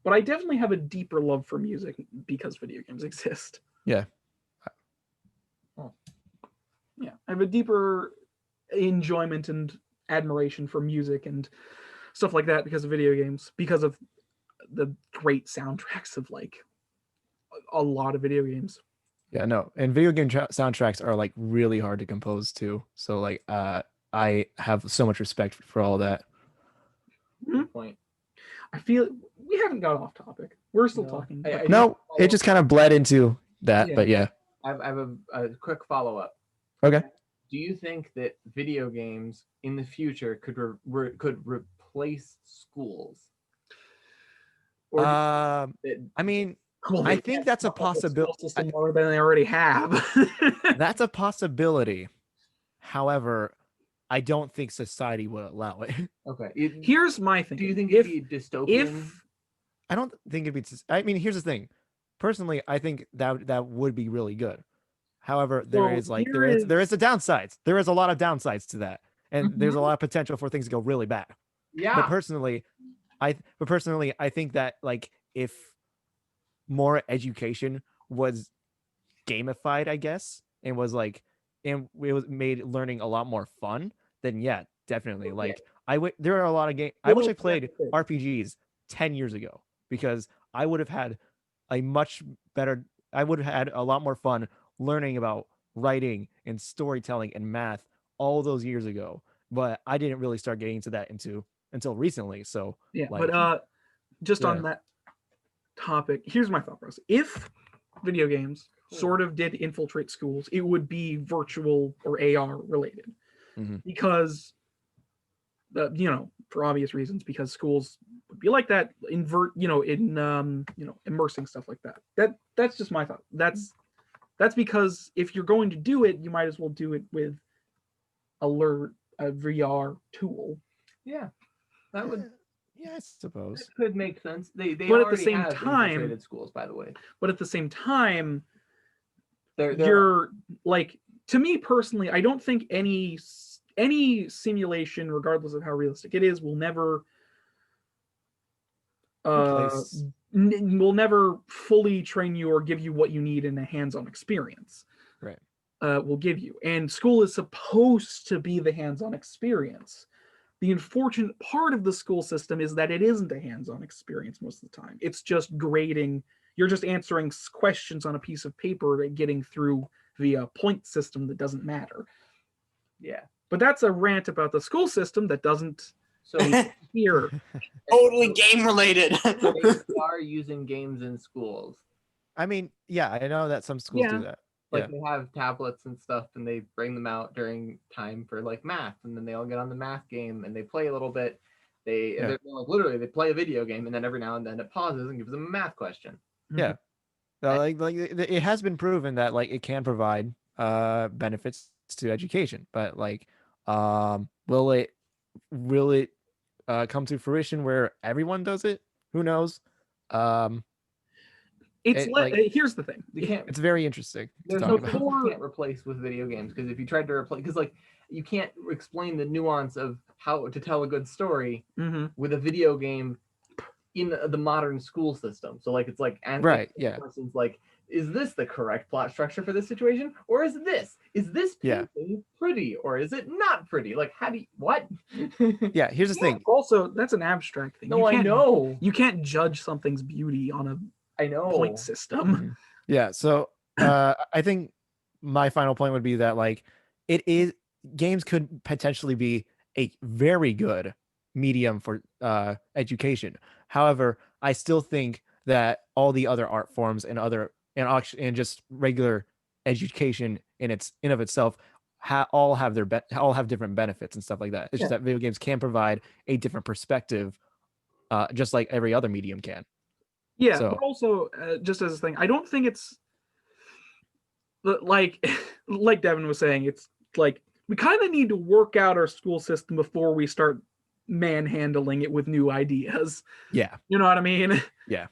but I definitely have a deeper love for music because video games exist. Yeah. Yeah, I have a deeper enjoyment and admiration for music and stuff like that because of video games, because of the great soundtracks of like a lot of video games. Yeah, no, and video game soundtracks are like really hard to compose too. So like, I have so much respect for all that. Good point. I feel we haven't got off topic. We're still No. talking. No, it just kind of bled into that, Yeah. but yeah. I have a quick follow-up. Okay. Do you think that video games in the future could replace schools? Or I mean, Well, I they think can't that's a come up with possibility. school system more than they already have. That's a possibility. However, I don't think society would allow it. okay. Here's my thing. Do you think it'd be dystopian? if I don't think it'd be. I mean, here's the thing. Personally, I think that would be really good. However, there is a downsides. There is a lot of downsides to that, and there's a lot of potential for things to go really bad. yeah. But personally, I think that like if more education was gamified, I guess, and was like, and it was made learning a lot more fun, then yeah, definitely. Like there are a lot of games. I wish I played RPGs 10 years ago because I would have had a much better. I would have had a lot more fun learning about writing and storytelling and math all those years ago. But I didn't really start getting into that until recently. So yeah, like, but just on that topic, here's my thought process. If video games sort of did infiltrate schools, it would be virtual or AR related, because for obvious reasons, because schools would be like that, immersing stuff like that. That's just my thought. That's because if you're going to do it, you might as well do it with a VR tool. Yeah. That would. Yeah, I suppose. That could make sense. They But at the already same have time- infiltrated schools, by the way. But at the same time, They're you're like, to me personally, I don't think any simulation, regardless of how realistic it is, will never Replace- will never fully train you or give you what you need in a hands-on experience. Right. Will give you. And school is supposed to be the hands-on experience. The unfortunate part of the school system is that it isn't a hands-on experience most of the time. It's just grading. You're just answering questions on a piece of paper and getting through via point system that doesn't matter. Yeah. But that's a rant about the school system that doesn't So here. Totally game related. they are using games in schools. I mean, yeah, I know that some schools do that. Like they have tablets and stuff, and they bring them out during time for like math, and then they all get on the math game and they play a little bit. They're like literally they play a video game, and then every now and then it pauses and gives them a math question. Yeah. Like it has been proven that like it can provide benefits to education, but like will it come to fruition where everyone does it? Who knows? Here's the thing. It's very interesting to There's talk no about. thing you can't replace with video games, because if you tried to replace, because like you can't explain the nuance of how to tell a good story with a video game in the modern school system. So like it's like Right, yeah. questions like, is this the correct plot structure for this situation, or is this painting pretty, or is it not pretty? Like how do you what? Yeah, here's the thing. Also, that's an abstract thing. No, I know. You can't judge something's beauty on a point system. Yeah, so I think my final point would be that like games could potentially be a very good medium for education. However, I still think that all the other art forms and just regular education in of itself all have different benefits and stuff like that. It's just that video games can provide a different perspective, just like every other medium can. Yeah, So- but also just as a thing, I don't think it's like like Devin was saying, it's like we kind of need to work out our school system before we start manhandling it with new ideas. Yeah. You know what I mean? Yeah.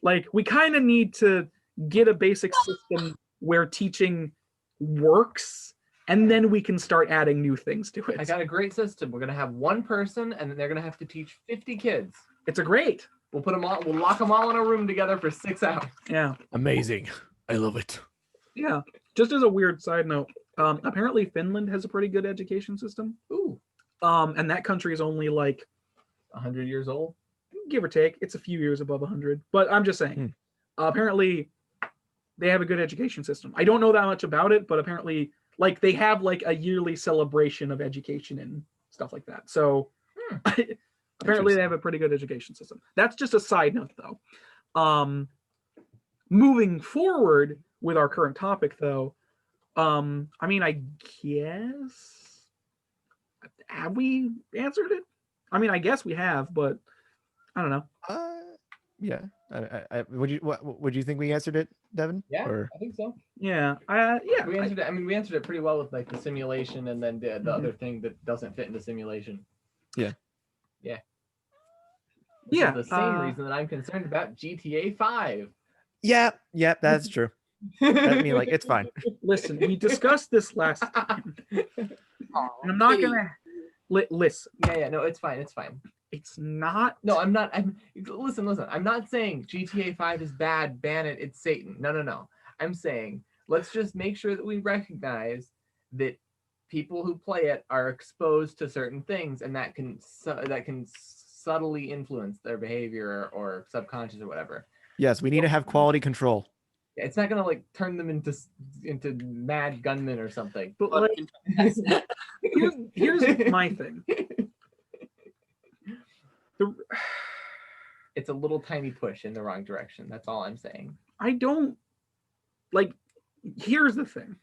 Like we kind of need to get a basic system where teaching works, and then we can start adding new things to I it. got a great system. We're gonna have one person, and then they're gonna have to teach 50 kids. It's a great. We'll put them all. We'll lock them all in a room together for 6 hours. Yeah. Amazing. I love it. Yeah. Just as a weird side note, apparently Finland has a pretty good education system. Ooh, And that country is only like 100 years old. give or take. It's a few years above 100. But I'm just saying, apparently they have a good education system. I don't know that much about it, but apparently like they have like a yearly celebration of education and stuff like that. So apparently they have a pretty good education system. That's just a side note though. Moving forward with our current topic though, I mean, I guess, have we answered it? I mean, I guess we have, but I don't know. Yeah. Would you think we answered it, Devin? Yeah, Or I think so. Yeah. Yeah. We answered it. I mean, we answered it pretty well with like the simulation, and then the other thing that doesn't fit into simulation. Yeah. Yeah. Yeah, The same reason that I'm concerned about GTA 5. yeah, that's true. I mean, like, it's fine. Listen, we discussed this last time. And I'm not gonna listen. Yeah, no, it's fine. It's fine. It's not. No, I'm not. Listen. I'm not saying GTA 5 is bad. Ban it. It's Satan. No. I'm saying let's just make sure that we recognize that people who play it are exposed to certain things, and that can subtly influence their behavior or subconscious or whatever. Yes, we need to have quality control. It's not gonna like turn them into mad gunmen or something. But like, here's my thing. It's a little tiny push in the wrong direction. That's all I'm saying. I don't like. Here's the thing.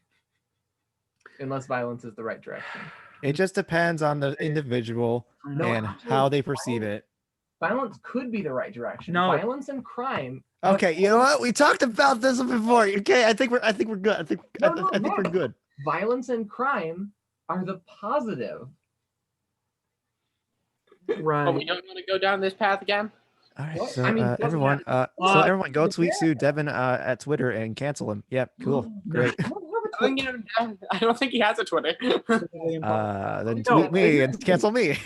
Unless violence is the right direction. It just depends on the individual and how they perceive it. Violence could be the right direction. No. Violence and crime. Okay, you know what? We talked about this before. Okay, I think we're good. I think we're good. Violence and crime are the positive. Right. But we don't want to go down this path again. All right, What? so I mean, everyone, everyone, go tweet to Devin at Twitter and cancel him. Yep, cool, great. I don't think he has a Twitter. Then tweet me and cancel me.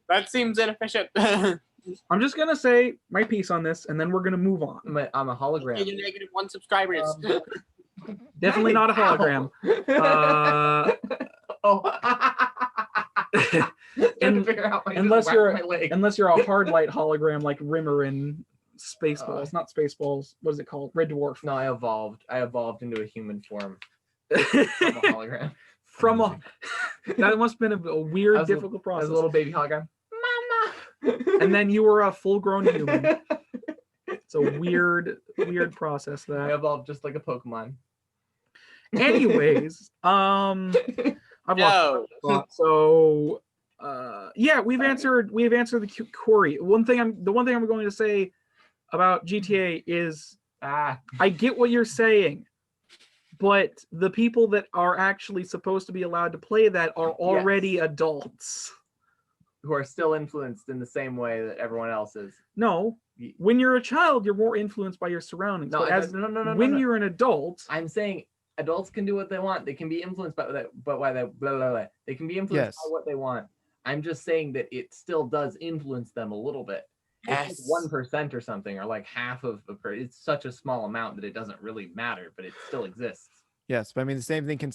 That seems inefficient. I'm just gonna say my piece on this, and then we're gonna move on. I'm a hologram. You're -1 subscribers. Definitely not a hologram. Unless you're a hard light hologram like Rimmer in Spaceballs, not Spaceballs. What is it called? Red Dwarf. No, I evolved into a human form. From a hologram. That must have been a weird, difficult process. As a little baby hologram. And then you were a full-grown human. It's a weird process. I That. evolved just like a Pokemon. Anyways, I've lost my thought. So, yeah, we've answered the query. The one thing I'm going to say about GTA is I get what you're saying, but the people that are actually supposed to be allowed to play that are already adults. Who are still influenced in the same way that everyone else is. No, when you're a child, you're more influenced by your surroundings. No, When you're an adult, I'm saying adults can do what they want. They can be influenced by that, but why they can be influenced by what they want. I'm just saying that it still does influence them a little bit. It's like 1% or something, or like half of it's such a small amount that it doesn't really matter, but it still exists. Yes, but I mean the same thing can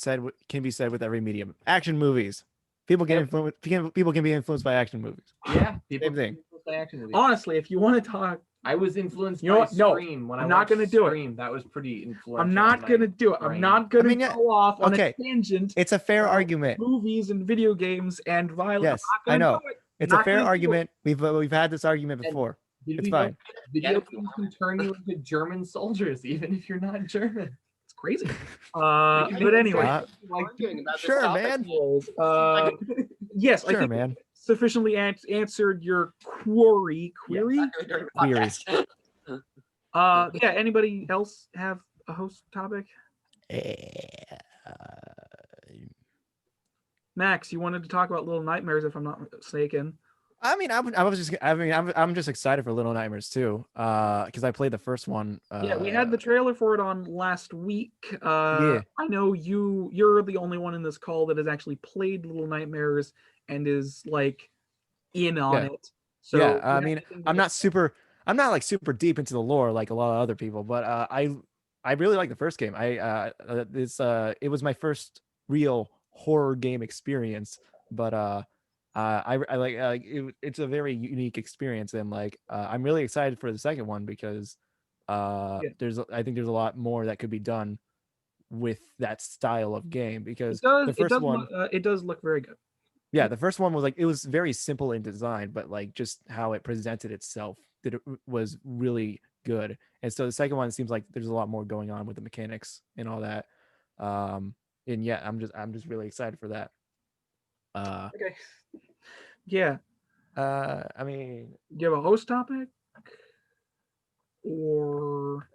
be said with every medium. Action movies. People can be influenced by action movies. Yeah, same thing. By action movies. Honestly, if you want to talk, I was influenced You know by what? No, Scream when I'm I not going to do it. Scream. That was pretty influential. I'm not gonna do it. I'm not gonna go off on a tangent. It's a fair argument. Movies and video games and violence. Yes, I know. It's a Not fair gonna do it. argument. We've had this argument And before. Did It's we know fine. video Yeah, if you games want can turn you into German soldiers, even if you're not German? It's crazy. I But think anyway, Uh, like arguing about this sure, topic. man. yes, I Sure, think man. sufficiently answered your query. During the podcast. Yeah. Anybody else have a host topic? Max, you wanted to talk about Little Nightmares, if I'm not mistaken. I mean, I'm just excited for Little Nightmares too, because I played the first one. Yeah, we had the trailer for it on last week. Yeah. I know you're the only one in this call that has actually played Little Nightmares and is like in on Yeah. it. So yeah, you I have mean, anything to I'm not say? like super deep into the lore like a lot of other people, but I really like the first game. It was my first real horror game experience, but I like it's a very unique experience, and like I'm really excited for the second one because I think there's a lot more that could be done with that style of game, because the first one, It does look very good. yeah, the first one was like, it was very simple in design, but like just how it presented itself was really good. And so the second one seems like there's a lot more going on with the mechanics and all that. And yeah, I'm just really excited for that. Okay. Yeah. I mean, Do you have a host topic? Or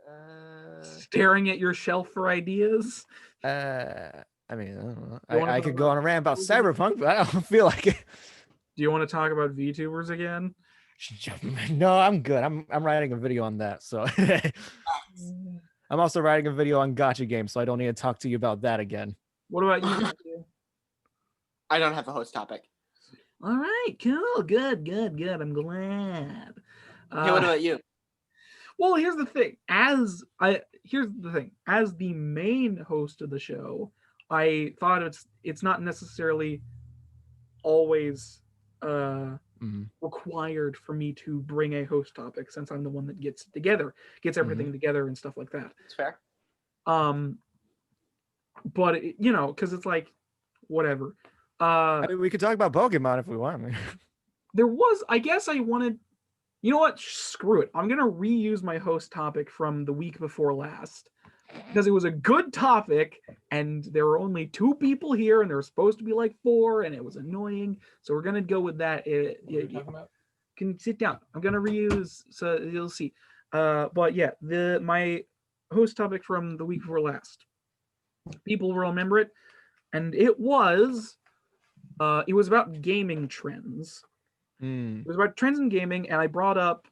staring at your shelf for ideas? I mean, I don't know. You wanna I talk could go about on a rant about VTubers? Cyberpunk, but I don't feel like it. Do you want to talk about VTubers again? No, I'm good. I'm writing a video on that. So I'm also writing a video on gacha games, so I don't need to talk to you about that again. What about you, Matthew? I don't have a host topic. All right, cool, good. I'm glad. Okay, what about you? Well, here's the thing. As the main host of the show, I thought it's not necessarily always required for me to bring a host topic, since I'm the one that gets everything together and stuff like that. It's fair. But because it's like whatever. I mean, we could talk about Pokemon if we want. I guess I wanted. You know what? Screw it. I'm gonna reuse my host topic from the week before last, because it was a good topic, and there were only 2 people here, and there were supposed to be like 4, and it was annoying. So we're gonna go with that. Can sit down. I'm gonna reuse, so you'll see. But yeah, my host topic from the week before last. People will remember it, and it was about gaming trends. It was about trends in gaming, and I brought up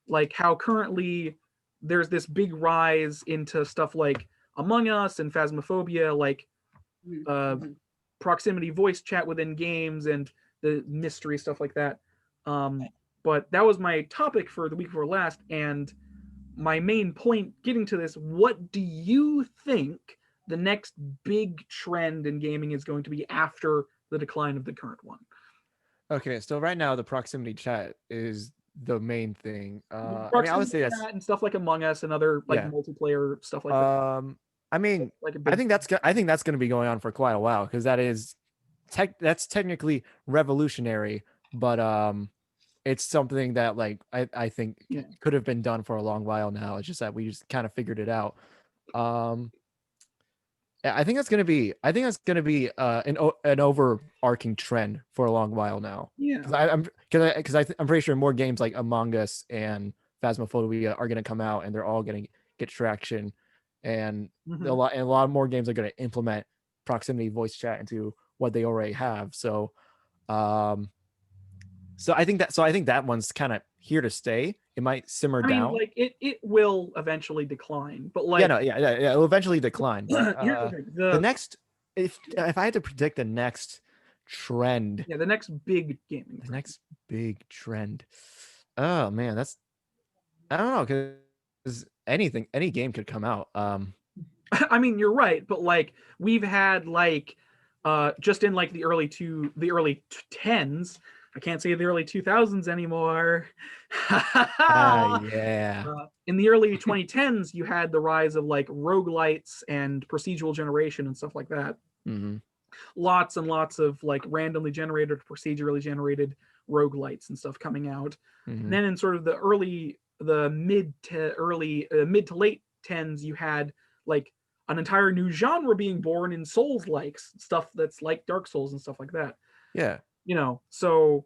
like how currently there's this big rise into stuff like Among Us and Phasmophobia, like proximity voice chat within games and the mystery stuff like that. But that was my topic for the week before last, and my main point getting to this, what do you think the next big trend in gaming is going to be after the decline of the current one? Okay, so right now the proximity chat is the main thing. I Proximity would say that's chat and stuff like Among Us and other like multiplayer stuff like that. I mean, Like I think that's going to be going on for quite a while, because that's technically revolutionary, but it's something that like I think could have been done for a long while now. It's just that we just kind of figured it out. I think that's going to be an overarching trend for a long while now. Yeah, because I'm pretty sure more games like Among Us and Phasmophobia are going to come out, and they're all going to get traction, and a lot more games are going to implement proximity voice chat into what they already have. So I think that one's kind of here to stay. It might simmer down. like it will eventually decline, but like it'll eventually decline. But here's the thing, the next, if I had to predict the next trend, the next big gaming, the next big trend. Oh man, I don't know, because any game could come out. I mean, you're right, but like we've had like just in like the early 10s. I can't say the early 2000s anymore. Yeah. In the early 2010s, you had the rise of like roguelites and procedural generation and stuff like that. Lots and lots of like randomly generated, procedurally generated roguelites and stuff coming out. Mhm. And then in sort of the mid to late 10s, you had like an entire new genre being born in Souls likes stuff that's like Dark Souls and stuff like that. Yeah. So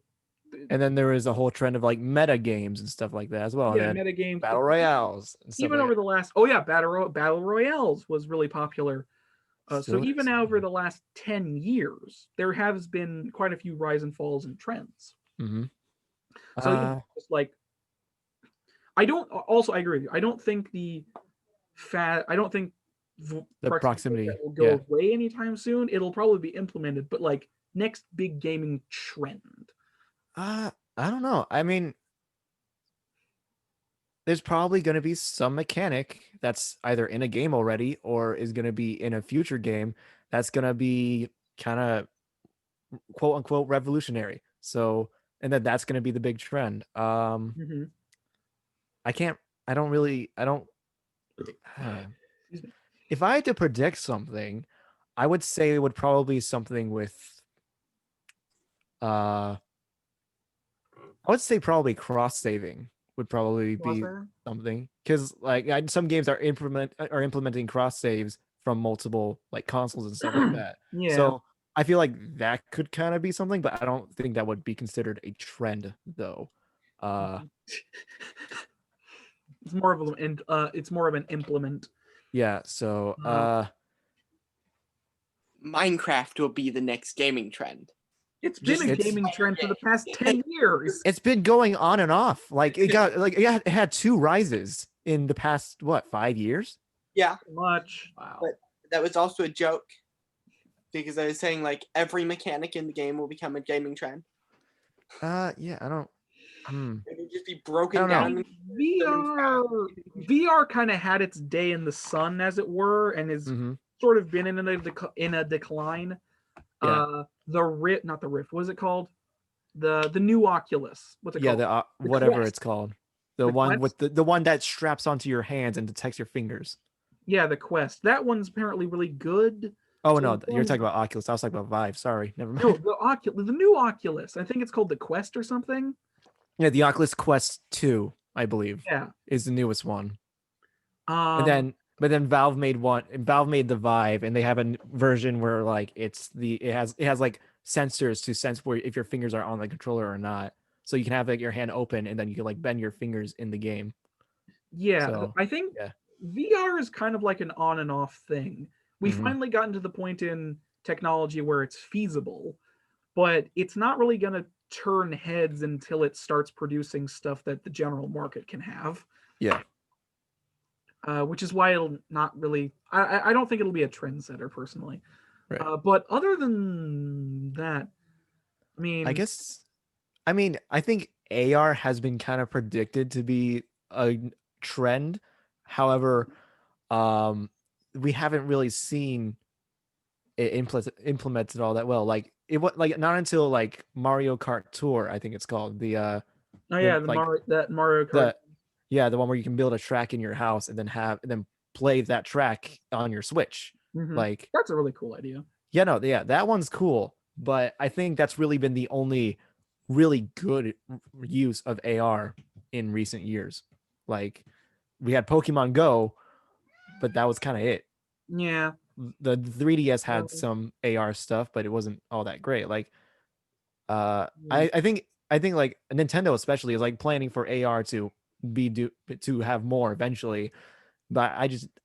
And then there is a whole trend of like meta games and stuff like that as well. yeah, And then meta games, battle royales and stuff even like over the last battle royales was really popular. So Still even is. over the last 10 years, there has been quite a few rise and falls in trends. Mm-hmm. So just like, I agree with you. I don't think the proximity will go away anytime soon. It'll probably be implemented, but like next big gaming trend. I don't know. I mean, there's probably going to be some mechanic that's either in a game already or is going to be in a future game that's going to be kind of quote unquote revolutionary. So, and then that's going to be the big trend. Mm-hmm. I don't if I had to predict something, I would say it would probably be something with I would say probably cross saving would probably be something, because like some games are implementing cross saves from multiple like consoles and stuff like that. Yeah. So I feel like that could kind of be something, but I don't think that would be considered a trend though. It's more of an implement. Yeah. So Minecraft will be the next gaming trend. It's been a gaming trend for the past 10 years. It's been going on and off. Like it had 2 rises in the past 5 years? Yeah. Much. Wow. But that was also a joke, because I was saying like every mechanic in the game will become a gaming trend. Yeah, I don't. It would just be broken down. VR kind of had its day in the sun, as it were, and is sort of been in a decline. Yeah. The Rift, not the Rift. What is it called? The new Oculus. What's it called? Yeah, whatever Quest. it's called. The one Quest? with the one that straps onto your hands and detects your fingers. Yeah, the Quest. That one's apparently really good. Oh no, you're talking about Oculus. I was talking about Vive. Sorry, never mind. No, the new Oculus. I think it's called the Quest or something. Yeah, the Oculus Quest 2, I believe. Yeah, is the newest one. But then Valve made one. Valve made the Vive, and they have a version where like it has like sensors to sense where if your fingers are on the controller or not. So you can have like your hand open, and then you can like bend your fingers in the game. Yeah, so, I think VR is kind of like an on and off thing. We finally gotten to the point in technology where it's feasible, but it's not really going to turn heads until it starts producing stuff that the general market can have. Yeah. Which is why it'll not really. I don't think it'll be a trendsetter personally. Right. But other than that, I think AR has been kind of predicted to be a trend. However, we haven't really seen it implemented all that well. Like not until like Mario Kart Tour, I think it's called the Mario Kart. The one where you can build a track in your house and then play that track on your Switch. Like that's a really cool idea. Yeah, that one's cool. But I think that's really been the only really good use of AR in recent years. Like we had Pokemon Go, but that was kind of it. Yeah. The 3DS had some AR stuff, but it wasn't all that great. Like I think like Nintendo especially is like planning for AR to have more eventually, but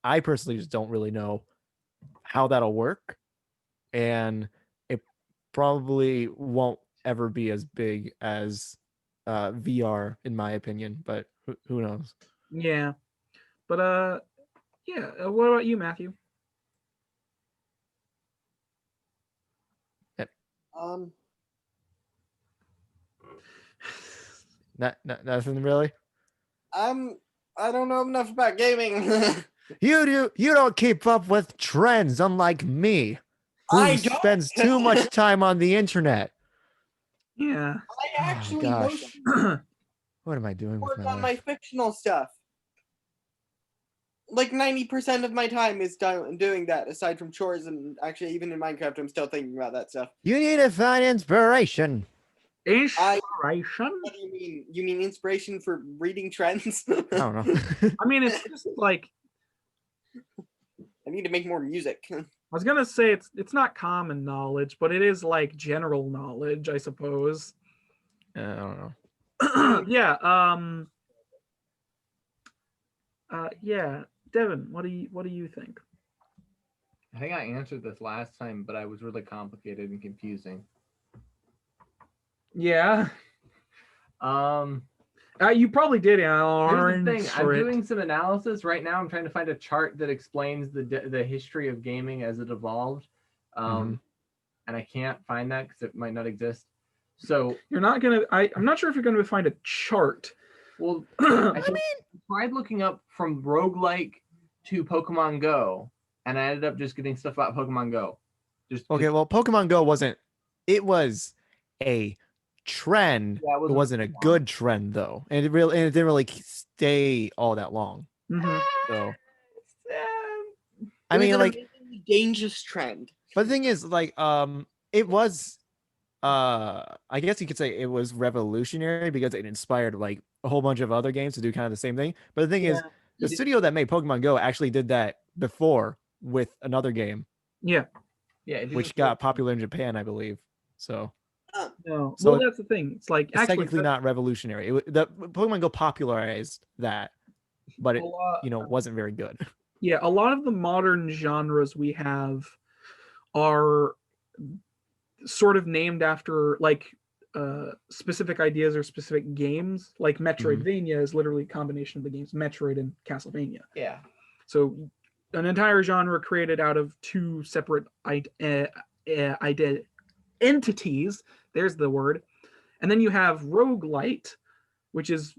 I personally just don't really know how that'll work, and it probably won't ever be as big as VR in my opinion, but who knows. Yeah, but what about you, Matthew? Nothing really. I don't know enough about gaming. You don't keep up with trends, unlike me, who spends too much time on the internet. Yeah. I actually what am I doing with work on my fictional stuff. Like 90% of my time is doing that, aside from chores, and actually even in Minecraft I'm still thinking about that stuff. You need to find inspiration. Inspiration? What do you mean? You mean inspiration for reading trends? I don't know. I mean, it's just like, I need to make more music. I was gonna say it's not common knowledge, but it is like general knowledge, I suppose. I don't know. Yeah. Yeah. Devin, what do you think? I think I answered this last time, but I was really complicated and confusing. Yeah. You probably did. Here's the thing. I'm doing some analysis right now. I'm trying to find a chart that explains the history of gaming as it evolved, and I can't find that because it might not exist. So you're not gonna. I'm not sure if you're gonna find a chart. Well, I tried looking up from roguelike to Pokemon Go, and I ended up just getting stuff about Pokemon Go. Well, Pokemon Go wasn't. It was a trend. Yeah, it wasn't a good trend though, and it didn't really stay all that long. So, I mean, like, dangerous trend. But the thing is, like, it was, I guess you could say it was revolutionary because it inspired like a whole bunch of other games to do kind of the same thing. But the thing is, the studio that made Pokemon Go actually did that before with another game. Yeah. Which got popular in Japan, I believe. So. No. So well, that's the thing. It's like it's technically not revolutionary. The Pokemon Go popularized that, but it wasn't very good. Yeah, a lot of the modern genres we have are sort of named after like specific ideas or specific games. Like Metroidvania is literally a combination of the games Metroid and Castlevania. Yeah. So an entire genre created out of two separate entities. There's the word. And then you have roguelite, which is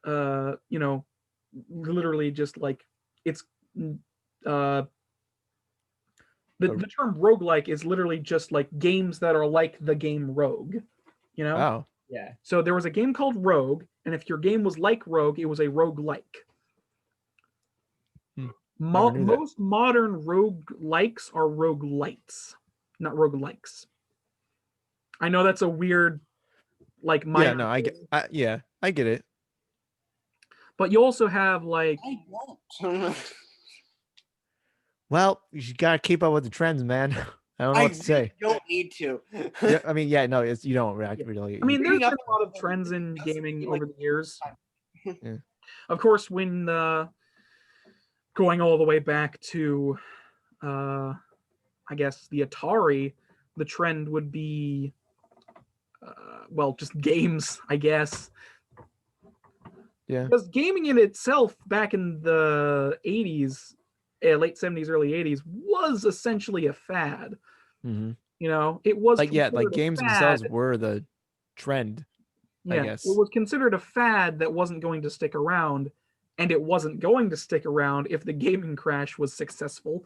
literally just like it's the term roguelike is literally just like games that are like the game Rogue, Oh. Yeah. So there was a game called Rogue, and if your game was like Rogue, it was a roguelike. Most modern roguelikes are roguelites, not roguelikes. I know that's a weird, like, yeah, no, I get it. But you also have like, well, you gotta keep up with the trends, man. I don't know what to say. You don't need to. Yeah, I mean, yeah, no, you don't really. I mean, there's been a lot of trends in gaming over the years. Yeah. Of course, when going all the way back to, I guess the Atari, the trend would be, just games, I guess. Yeah. Because gaming in itself back in the 80s, late 70s, early 80s, was essentially a fad. Mm-hmm. It was like games themselves were the trend. Yeah, I guess it was considered a fad that wasn't going to stick around, and it wasn't going to stick around if the gaming crash was successful.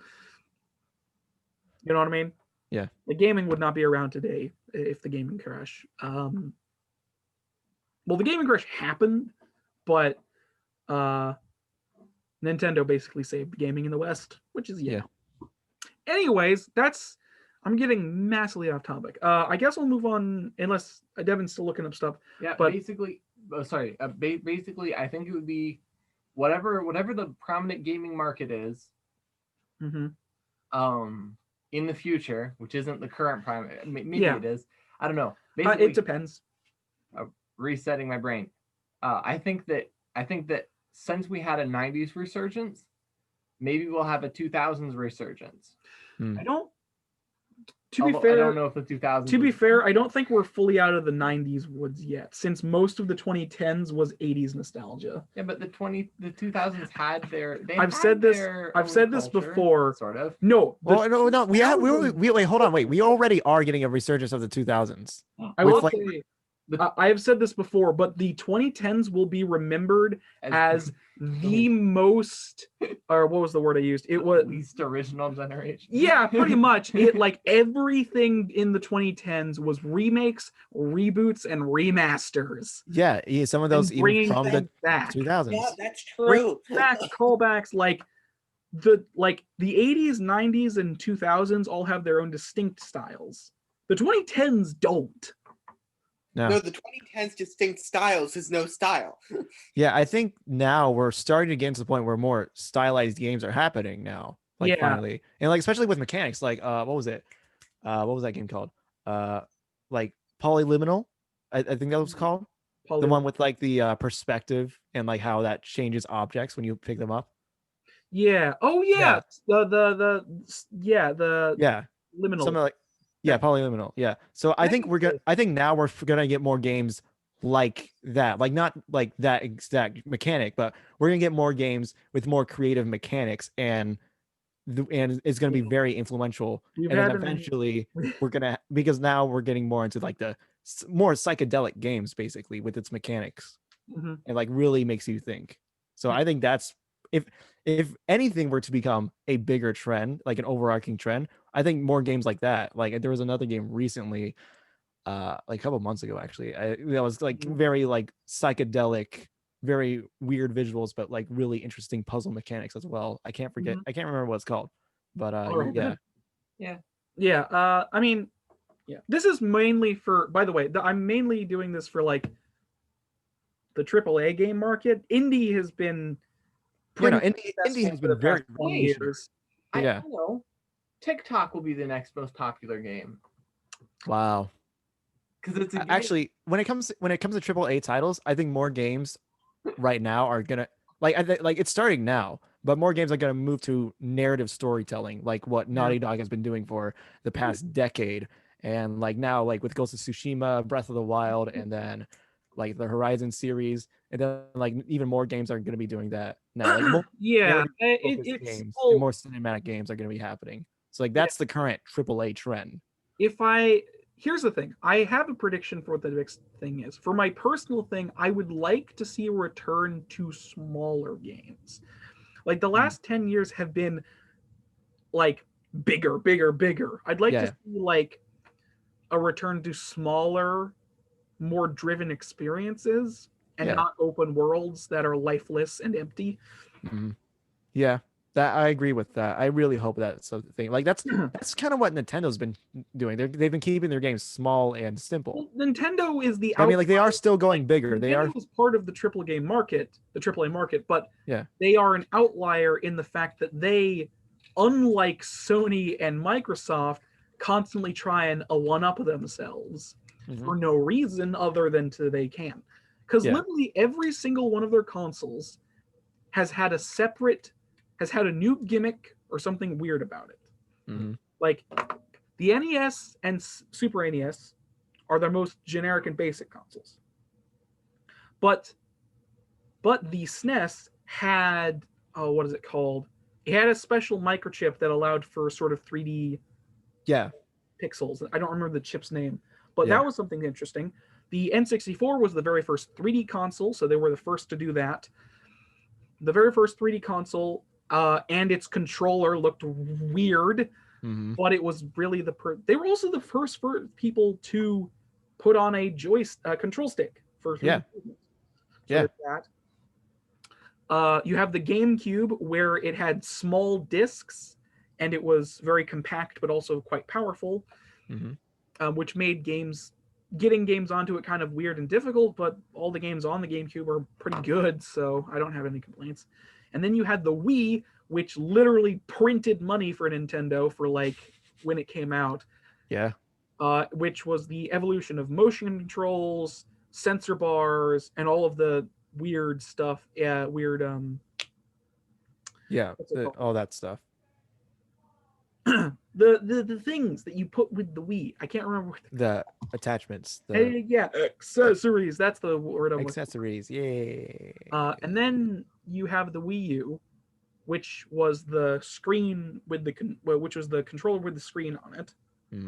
You know what I mean? Yeah. The gaming would not be around today if the gaming crash. The gaming crash happened, but Nintendo basically saved gaming in the West, which is Anyways, I'm getting massively off topic. I guess we'll move on unless Devin's still looking up stuff. Yeah, but basically, basically, I think it would be whatever the prominent gaming market is. In the future, which isn't the current prime, maybe it is. I don't know. Basically, it depends. Resetting my brain. I think that since we had a '90s resurgence, maybe we'll have a 2000s resurgence. I don't. To be fair, I don't know if the 2000s. To be fair, I don't think we're fully out of the '90s woods yet, since most of the 2010s was '80s nostalgia. Yeah, but the 2000s had their. I've said this before. Sort of. No. No. Wait, hold on. Wait, we already are getting a resurgence of the 2000s. I will say. I have said this before, but the 2010s will be remembered as the most, or what was the word I used? It was least original generation. Yeah, pretty much. It like everything in the 2010s was remakes, reboots, and remasters. Yeah, some of those even from the 2000s. Yeah, that's true. Callbacks like the 80s, 90s, and 2000s all have their own distinct styles. The 2010s don't. No, the 2010s distinct styles is no style. Yeah, I think now we're starting to get to the point where more stylized games are happening now. Like Yeah. finally. And like especially with mechanics, like what was it? What was that game called? Like Polyliminal, I think that was called. The one with like the perspective and like how that changes objects when you pick them up. Yeah. Oh yeah. The Yeah. liminal. Something like polyliminal. Yeah. So I think I think now we're gonna get more games like that. Like not like that exact mechanic, but we're gonna get more games with more creative mechanics and it's gonna be very influential. We've And then had an- eventually we're gonna because now we're getting more into like the more psychedelic games basically with its mechanics. Mhm. It like really makes you think. So I think that's if anything were to become a bigger trend, like an overarching trend, I think more games like that. Like there was another game recently, like a couple months ago actually. That was like very like psychedelic, very weird visuals, but like really interesting puzzle mechanics as well. I can't forget. I can't remember what it's called, but Alright. yeah. Yeah. I mean, yeah. This is mainly for. By the way, I'm mainly doing this for like the AAA game market. Indie has been. Indie has been very 20 years. I Yeah. don't know. TikTok will be the next most popular game Wow. because it's a game. Actually, when it comes to AAA titles, I think more games right now are gonna like it's starting now, but more games are gonna move to narrative storytelling, like what Naughty Dog has been doing for the past decade, and like now, like with Ghost of Tsushima, Breath of the Wild, and then like the Horizon series, and then like even more games are gonna be doing that now. Like more Yeah, narrative-focused games and more cinematic games are gonna be happening. So like that's the current AAA trend. Here's the thing. I have a prediction for what the next thing is. For my personal thing, I would like to see a return to smaller games. Like the last 10 years have been like bigger, bigger, bigger. I'd like to see like a return to smaller, more driven experiences and not open worlds that are lifeless and empty. Yeah, that I agree with that. I really hope that's the thing. Like that's kind of what Nintendo's been doing. They've been keeping their games small and simple. Well, Nintendo is the. I mean, like they are still going bigger. Nintendo They are is part of the AAA market, but yeah, they are an outlier in the fact that they, unlike Sony and Microsoft, constantly try and one-up themselves for no reason other than they can. Because literally every single one of their consoles has had a new gimmick or something weird about it. Like the NES and Super NES are their most generic and basic consoles. But the SNES had what is it called? It had a special microchip that allowed for sort of 3D pixels. I don't remember the chip's name, but that was something interesting. The N64 was the very first 3D console, so they were the first to do that. The very first 3D console and its controller looked weird, but it was really they were also the first people to put on a control stick for 3D that. You have the GameCube, where it had small discs and it was very compact but also quite powerful, which made getting games onto it kind of weird and difficult, but all the games on the GameCube are pretty good, so I don't have any complaints. And then you had the Wii, which literally printed money for Nintendo for like when it came out. Yeah. Which was the evolution of motion controls, sensor bars, and all of the weird stuff. Yeah, weird all that stuff. the things that you put with the Wii. I can't remember the attachments. Accessories. That's the word. Accessories. Yay. And then you have the Wii U, which was the screen with which was the controller with the screen on it,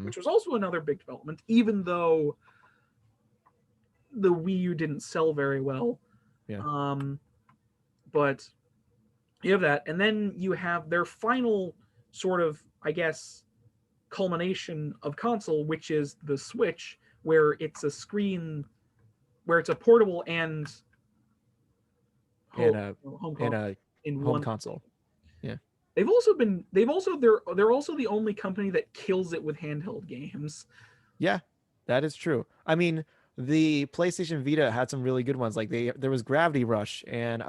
which was also another big development. Even though the Wii U didn't sell very well, but you have that, and then you have their final sort of, I guess, culmination of console, which is the Switch, where it's a screen, where it's a portable and home one console. Yeah. They're also the only company that kills it with handheld games. Yeah, that is true. I mean, the PlayStation Vita had some really good ones. Like there was Gravity Rush, and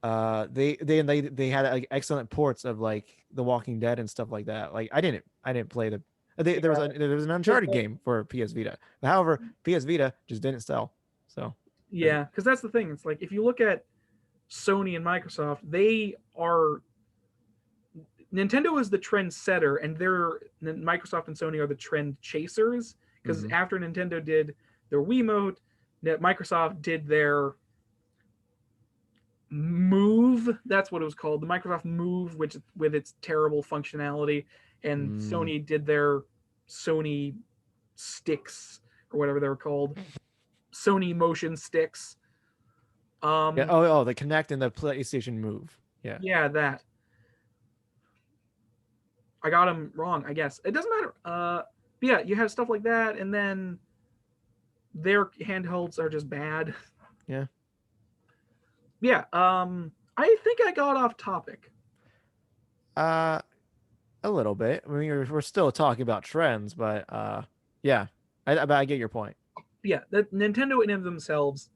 they had like excellent ports of like The Walking Dead and stuff like that. Like I didn't play the. There was an Uncharted game for PS Vita. However, PS Vita just didn't sell. So Yeah, because that's the thing. It's like if you look at Sony and Microsoft, they are Nintendo is the trend setter, and Microsoft and Sony are the trend chasers. Because after Nintendo did their Wiimote, Microsoft did their Move. That's what it was called, the Microsoft Move, which with its terrible functionality, and Sony did their Sony sticks or whatever they were called, Sony motion sticks. Yeah. The Kinect and the PlayStation Move. Yeah. Yeah, that. I got them wrong, I guess. It doesn't matter. But yeah, you have stuff like that, and then their handhelds are just bad. Yeah. Yeah. I think I got off topic. A little bit. I mean, we're still talking about trends, but yeah, I get your point. Yeah, that Nintendo in of themselves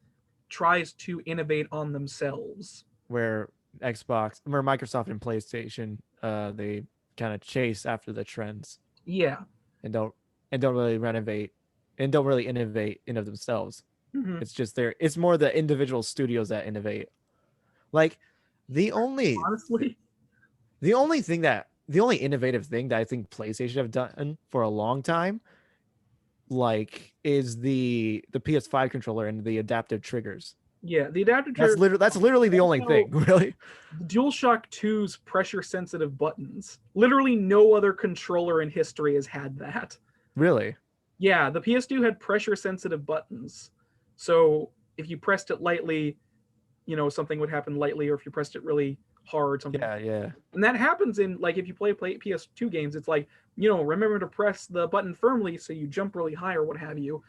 tries to innovate on themselves. Where Microsoft and PlayStation, they kind of chase after the trends. Yeah. And don't really renovate and don't really innovate in of themselves. It's just it's more the individual studios that innovate. Like the only innovative thing that I think PlayStation have done for a long time, like, is the PS5 controller and the adaptive triggers. Yeah, the adaptive triggers. That's literally the only thing, really. DualShock 2's pressure sensitive buttons. Literally no other controller in history has had that. Really? Yeah, the PS2 had pressure sensitive buttons. So if you pressed it lightly, something would happen lightly, or if you pressed it really hard, something. Yeah. And that happens in, like, if you play PS2 games, it's like, remember to press the button firmly so you jump really high or what have you.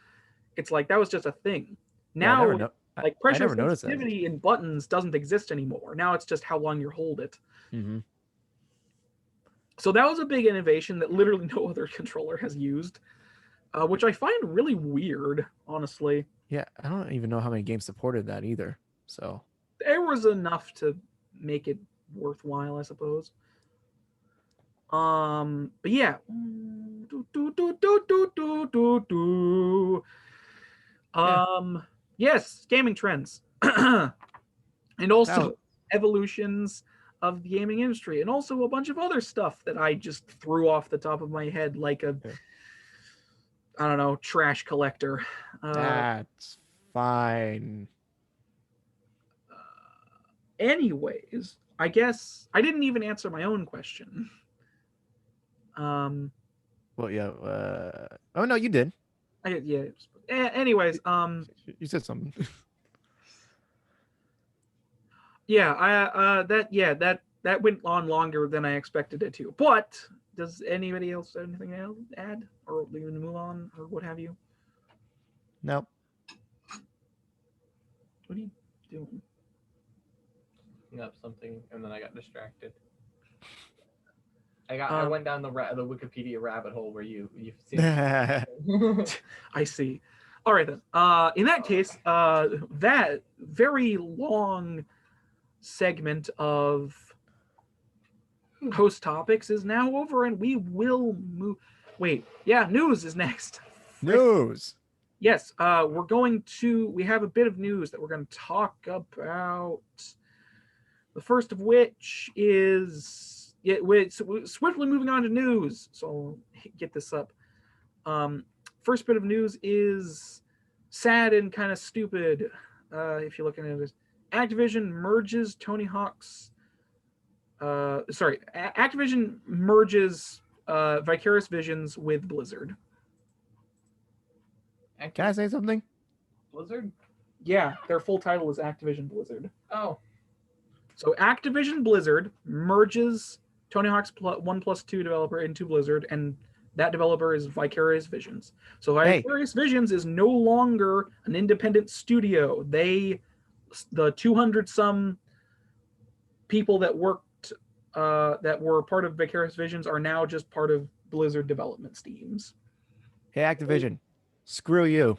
It's like that was just a thing. Now, like, pressure sensitivity in buttons doesn't exist anymore. Now it's just how long you hold it. So that was a big innovation that literally no other controller has used, which I find really weird, honestly. Yeah, I don't even know how many games supported that either. So there was enough to make it worthwhile, I suppose. But yeah. Yes, gaming trends. And also evolutions of the gaming industry, and also a bunch of other stuff that I just threw off the top of my head like a I don't know, trash collector. That's fine. Anyways, I guess I didn't even answer my own question. Well, yeah. Oh no, you did. Yeah. Anyways, you said something. Yeah, that went on longer than I expected it to. But does anybody else have anything else to add, or even move on, or what have you? Nope. What are you doing? Up something, and then I got distracted. I went down the Wikipedia rabbit hole where you've seen. I see. All right then. In that case, that very long segment of host topics is now over, and we will move. Wait, yeah, news is next. News. Yes, we have a bit of news that we're going to talk about. The first of which is swiftly moving on to news. So I'll get this up. First bit of news is sad and kind of stupid. If you're looking at it, Activision merges Tony Hawk's. Activision merges Vicarious Visions with Blizzard. Can I say something? Blizzard? Yeah, their full title is Activision Blizzard. Oh. So Activision Blizzard merges Tony Hawk's 1+2 developer into Blizzard, and that developer is Vicarious Visions. So Vicarious Visions is no longer an independent studio. The 200-some people that worked that were part of Vicarious Visions are now just part of Blizzard development teams. Hey, Activision, screw you.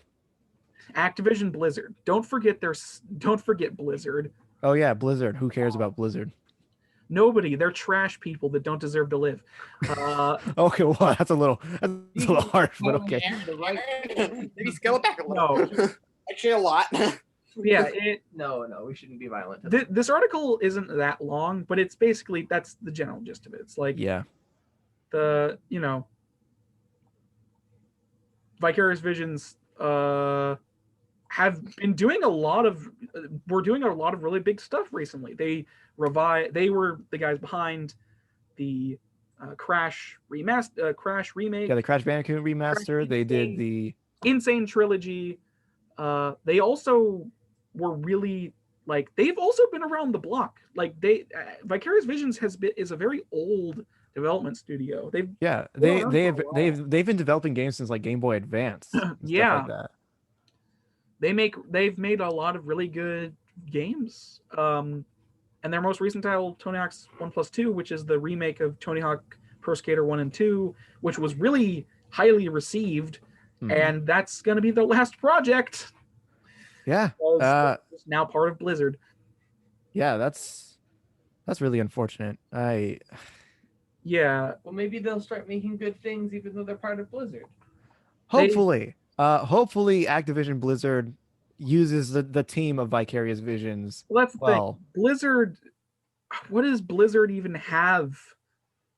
Activision Blizzard. Don't forget Blizzard. Oh yeah, Blizzard. Who cares about Blizzard? Nobody. They're trash people that don't deserve to live. Okay, well that's a little harsh, but okay. Maybe scale it back a little. No. Actually, a lot. Yeah, No, we shouldn't be violent. this article isn't that long, but it's basically that's the general gist of it. It's like Yeah. Vicarious Visions have been doing a lot of really big stuff recently. They were the guys behind the Crash remake. Yeah, the Crash Bandicoot remaster. They did the Insane Trilogy. They also were really they've also been around the block. Vicarious Visions is a very old development studio. They've been developing games since like Game Boy Advance. Yeah. Stuff like that. They've made a lot of really good games. And their most recent title, Tony Hawk's 1+2, which is the remake of Tony Hawk Pro Skater 1 and 2, which was really highly received. And that's going to be their last project. Yeah. It's now part of Blizzard. Yeah, that's really unfortunate. Yeah. Well, maybe they'll start making good things even though they're part of Blizzard. Hopefully. Hopefully Activision Blizzard uses the team of Vicarious Visions. Well, that's the thing. Blizzard, what does Blizzard even have?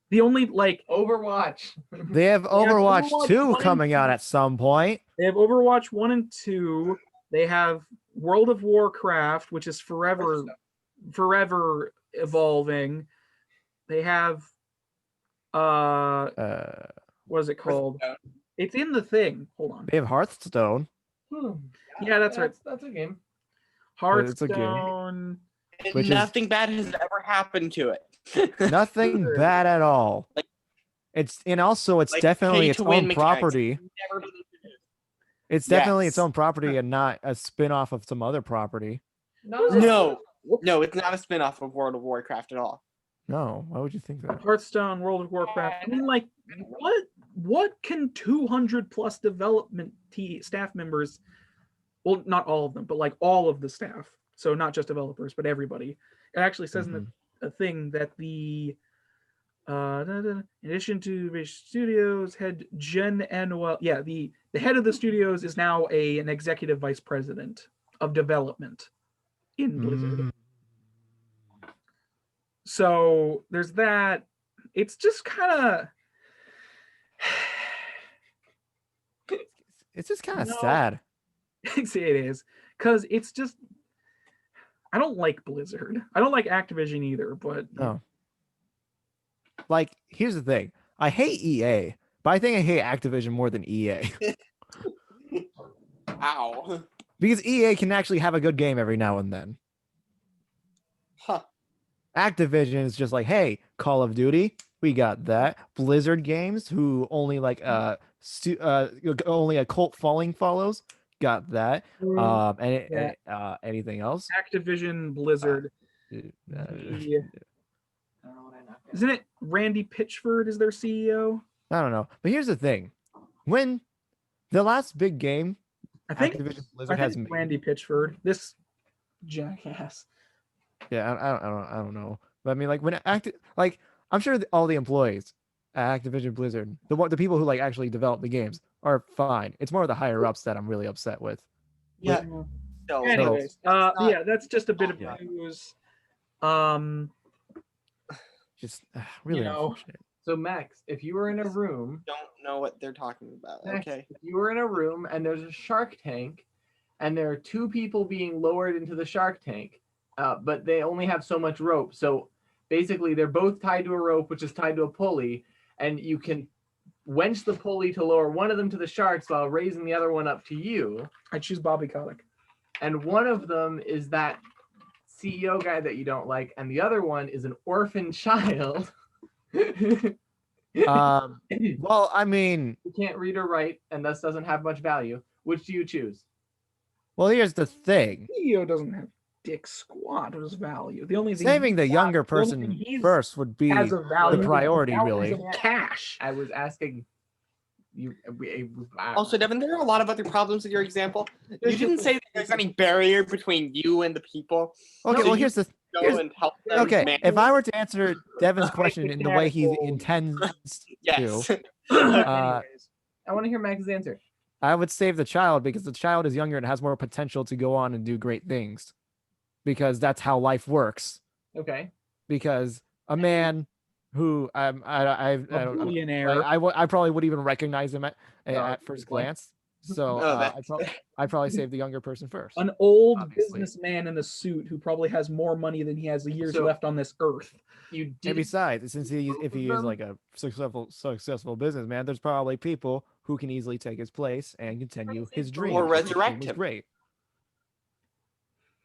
The only Overwatch. They have Overwatch 2 coming out at some point. They have Overwatch 1 and 2. They have World of Warcraft, which is forever evolving. They have what is it called? It's in the thing. Hold on. They have Hearthstone. Yeah, that's right. That's a game. Hearthstone. And nothing bad has ever happened to it. Nothing bad at all. It's definitely its own property. It's definitely its own property and not a spin-off of some other property. No, it's not a spin-off of World of Warcraft at all. No, why would you think that? Hearthstone, World of Warcraft. I mean, what can 200 plus development staff members? Well, not all of them, but all of the staff. So not just developers, but everybody. It actually says in the thing that the in addition to studios head Jen Anuel, the head of the studios is now an executive vice president of development in Blizzard. So there's that. It's just kind of sad. It is, because it's just, I don't like Blizzard. I don't like Activision either, but no. Here's the thing. I hate EA, but I think I hate Activision more than EA. Ow. Because EA can actually have a good game every now and then. Huh. Activision is just like, hey, Call of Duty, we got that. Blizzard games, who only only a cult following follows, got that. Anything else? Activision, Blizzard. Isn't it Randy Pitchford is their CEO? I don't know, but here's the thing: when the last big game, Activision Blizzard has made, Randy Pitchford, this jackass. Yeah, I don't know, but I mean, I'm sure all the employees at Activision Blizzard, the people who actually develop the games, are fine. It's more the higher ups that I'm really upset with. Yeah. Anyways, that's just a bit of news. Just really unfortunate. So Max, if you were in a room, don't know what they're talking about. Max, Okay. If you were in a room and there's a shark tank, and there are two people being lowered into the shark tank, but they only have so much rope. So basically, they're both tied to a rope, which is tied to a pulley, and you can wench the pulley to lower one of them to the sharks while raising the other one up to you. I choose Bobby Kotick. And one of them is that CEO guy that you don't like, and the other one is an orphan child. Well, I mean, you can't read or write, and thus doesn't have much value. Which do you choose? Well, here's the thing. CEO doesn't have dick squat as value. The only thing saving the younger person first would be the priority, really. Cash. I was asking Also, Devin, there are a lot of other problems with your example. You didn't say that there's any barrier between you and the people. Okay, So well, you here's the. go Here's, and help them. okay, if I were to answer Devin's Make question the in the way he catapult. intends Yes. to, Anyways, I want to hear Max's answer. I would save the child because the child is younger and has more potential to go on and do great things. Because that's how life works. Okay. Because a man who I don't know, billionaire. I probably would even recognize him at first glance. So I'd probably save the younger person first. An old Obviously. businessman in a suit who probably has more money than he has years So- left on this earth. You And did. besides, since if he is them? like a successful businessman, there's probably people who can easily take his place and continue his dream. Or which resurrect was him. Great.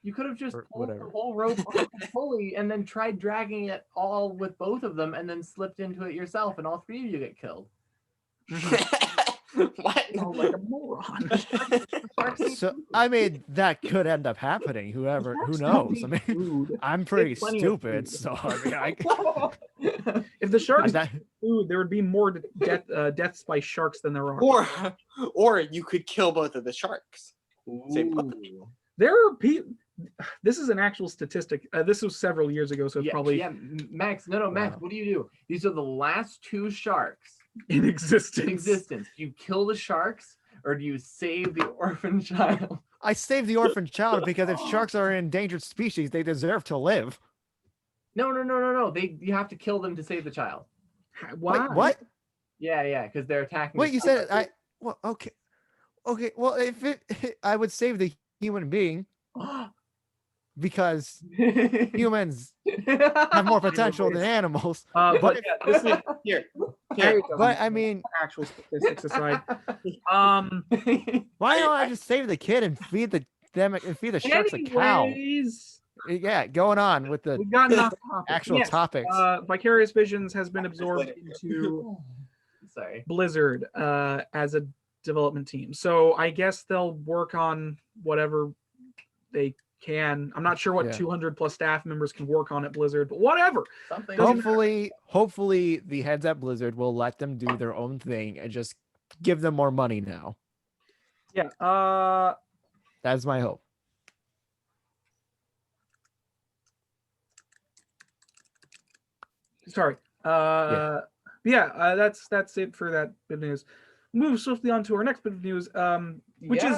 You could have just Or pulled whatever. the whole rope off the pulley and then tried dragging it all with both of them and then slipped into it yourself and all three of you get killed. What? Oh, like a moron. So I mean, that could end up happening. Who knows? I mean, Food. I'm pretty plenty of stupid, food. so I mean, If the sharks that- ate food, there would be more deaths by sharks than there are. Or you could kill both of the sharks. Save both of them. There are people. This is an actual statistic. This was several years ago, so it's probably Max. No, Max. Wow. What do? These are the last two sharks in existence. in existence. Do you kill the sharks or do you save the orphan child? I saved the orphan child because if sharks are an endangered species, they deserve to live. No. You have to kill them to save the child. Why? Wait, what? Yeah, because they're attacking. Wait, the you child. said well, okay. Well, I would save the human being because humans have more potential than animals. But yeah, this is Here. But I mean, actual statistics aside. why don't I just save the kid and feed the sharks a cow? Anyways, Yeah, going on with the we've got enough topics. actual Yes, topics. Vicarious Visions has been absorbed into Sorry. Blizzard as a development team. So I guess they'll work on whatever they can. I'm not sure what Yeah. 200 plus staff members can work on at Blizzard, but whatever. Something. Hopefully the heads at Blizzard will let them do their own thing and just give them more money now. Yeah. That's my hope. Sorry. That's it for that bit of news. Move swiftly on to our next bit of news, which is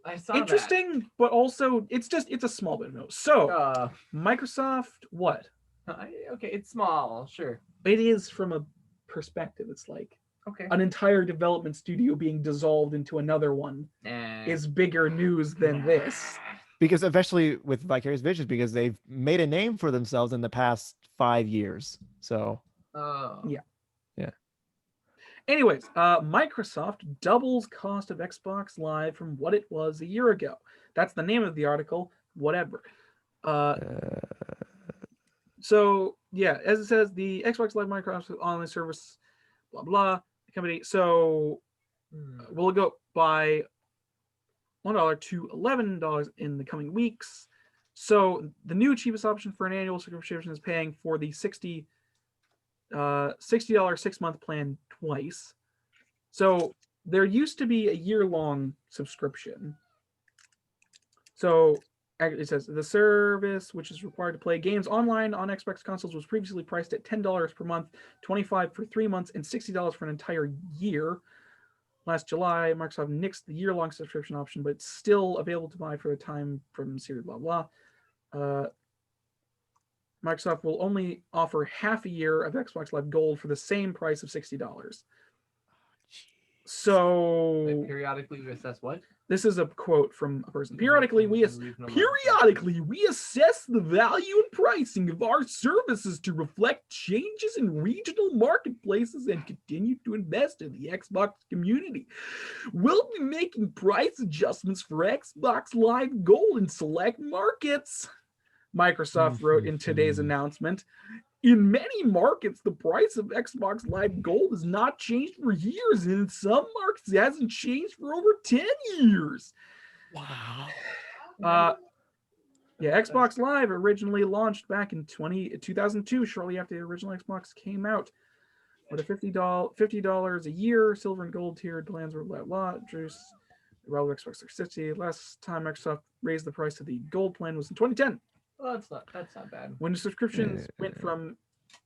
I saw interesting, but also it's a small bit of news. So That. Microsoft, what? Okay, it's small, sure. It is from a perspective. It's like Okay. an entire development studio being dissolved into another one is bigger news than this. Because especially with Vicarious Visions, because they've made a name for themselves in the past 5 years. So Yeah. Anyways, Microsoft doubles cost of Xbox Live from what it was a year ago. That's the name of the article. Whatever. So yeah, as it says, the Xbox Live Microsoft online service, blah blah. The company so will go up by $1 to $11 in the coming weeks. So the new cheapest option for an annual subscription is paying for the $60 6-month plan twice. So there used to be a year-long subscription. So it says the service, which is required to play games online on Xbox consoles, was previously priced at $10 per month, $25 for 3 months, and $60 for an entire year. Last July, Microsoft nixed the year-long subscription option, but it's still available to buy for the time from series blah blah. Microsoft will only offer half a year of Xbox Live Gold for the same price of $60. So Periodically we assess what? this is a quote from a person. Periodically we assess the value and pricing of our services to reflect changes in regional marketplaces and continue to invest in the Xbox community. We'll be making price adjustments for Xbox Live Gold in select markets, Microsoft wrote in today's announcement. In many markets, the price of Xbox Live Gold has not changed for years, and in some markets, it hasn't changed for over 10 years. wow. Yeah, Xbox Live originally launched back in 2002, shortly after the original Xbox came out. With a $50 a year, silver and gold tiered plans were let lot. Juice, relevant Xbox 360. Last time Microsoft raised the price of the gold plan was in 2010. Well, that's not bad. When the subscriptions went from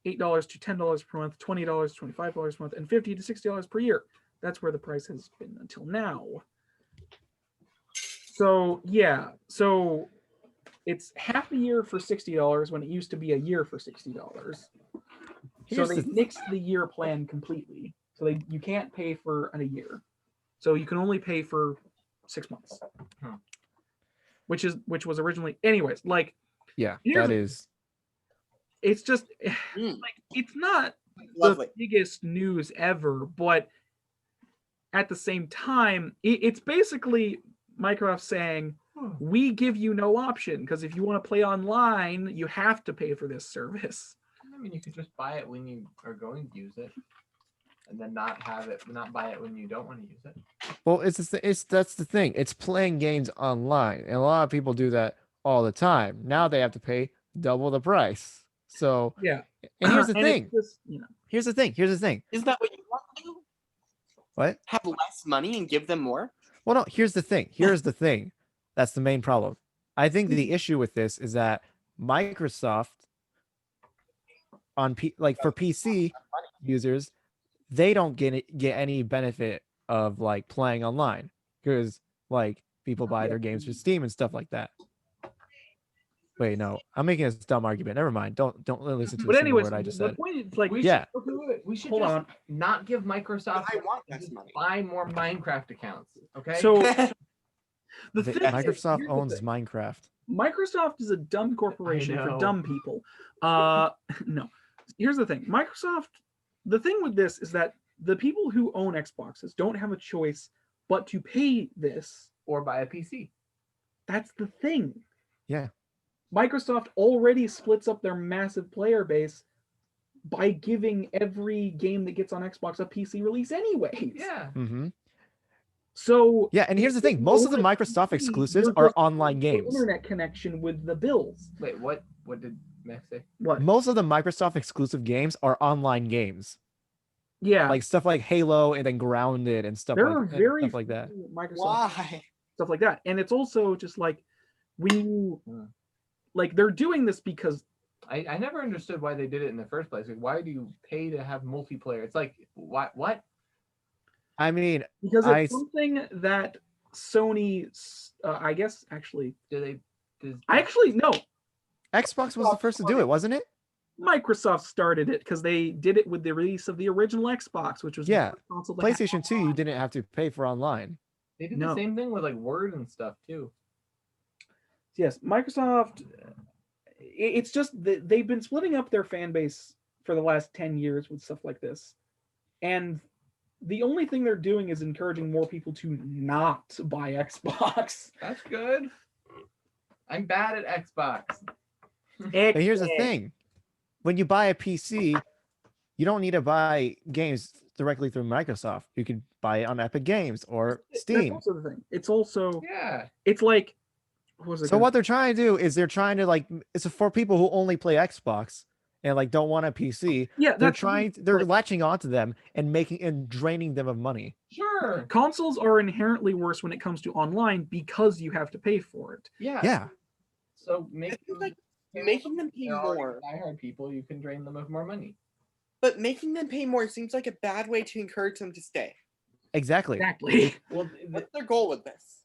$8 to $10 per month, $20 to $25 per month, and $50 to $60 per year. That's where the price has been until now. So yeah, so it's half a year for $60 when it used to be a year for $60. So they nixed the year plan completely. So you can't pay for a year. So you can only pay for 6 months. Which was originally, anyways, like, Yeah, here's- that is. it's just like, it's not Lovely. the biggest news ever, but at the same time, it's basically Microsoft saying, we give you no option, because if you want to play online, you have to pay for this service. I mean, you could just buy it when you are going to use it, and then not buy it when you don't want to use it. Well, that's the thing. It's playing games online, and a lot of people do that all the time. Now they have to pay double the price. So Yeah. And here's the And thing. it's just, you know, Here's the thing. Is that what you want to do? What? Have less money and give them more? Well, no. Here's the thing. That's the main problem. I think the issue with this is that Microsoft for PC users, they don't get any benefit of like playing online, because like people buy their games through Steam and stuff like that. Wait, no, I'm making a dumb argument. Never mind. Don't listen to but a single anyways, word I just the said. point is, like, We Yeah. should Hold just on. not give Microsoft I want and less just money. buy more Minecraft accounts. Okay. So the The- thing is, Microsoft here's the owns thing. Minecraft. Microsoft is a dumb corporation for know. dumb people. No. Here's the thing. Microsoft, the thing with this is that the people who own Xboxes don't have a choice but to pay this. or buy a PC. That's the thing. Yeah. Microsoft already splits up their massive player base by giving every game that gets on Xbox a PC release anyways. Yeah. Mm-hmm. So Yeah, and here's the thing. Most of the Microsoft exclusives are online games. Internet connection with the bills. Wait, what did Max say? What? Most of the Microsoft exclusive games are online games, Yeah. like stuff like Halo and then Grounded and stuff there like are very stuff like that. few Microsoft Why? stuff like that, and it's also just like when you like, they're doing this because I never understood why they did it in the first place. Like, why do you pay to have multiplayer? It's like, what? I mean, it's I- something that Sony, I guess, actually, Do they? no, Xbox was the first to do it, wasn't it? Microsoft started it because they did it with the release of the original Xbox, which was the Yeah. first console that had PlayStation 2, you didn't have to pay for online. They did No. the same thing with like Word and stuff too. Yes, Microsoft. It's just that they've been splitting up their fan base for the last 10 years with stuff like this, and the only thing they're doing is encouraging more people to not buy Xbox. That's good. I'm bad at Xbox. But here's the thing. When you buy a PC, you don't need to buy games directly through Microsoft. You can buy it on Epic Games or That's Steam. also the thing. It's also, Yeah. it's like, what was it? So what they're trying to do is they're trying to like, it's for people who only play Xbox and like don't want a PC. Yeah, They're latching onto them and draining them of money. Sure. consoles are inherently worse when it comes to online because you have to pay for it. Yeah. Yeah. So make I feel like making them pay they're already more, diehard people, you can drain them of more money. but making them pay more seems like a bad way to encourage them to stay. Exactly. Exactly. Well, What's their goal with this?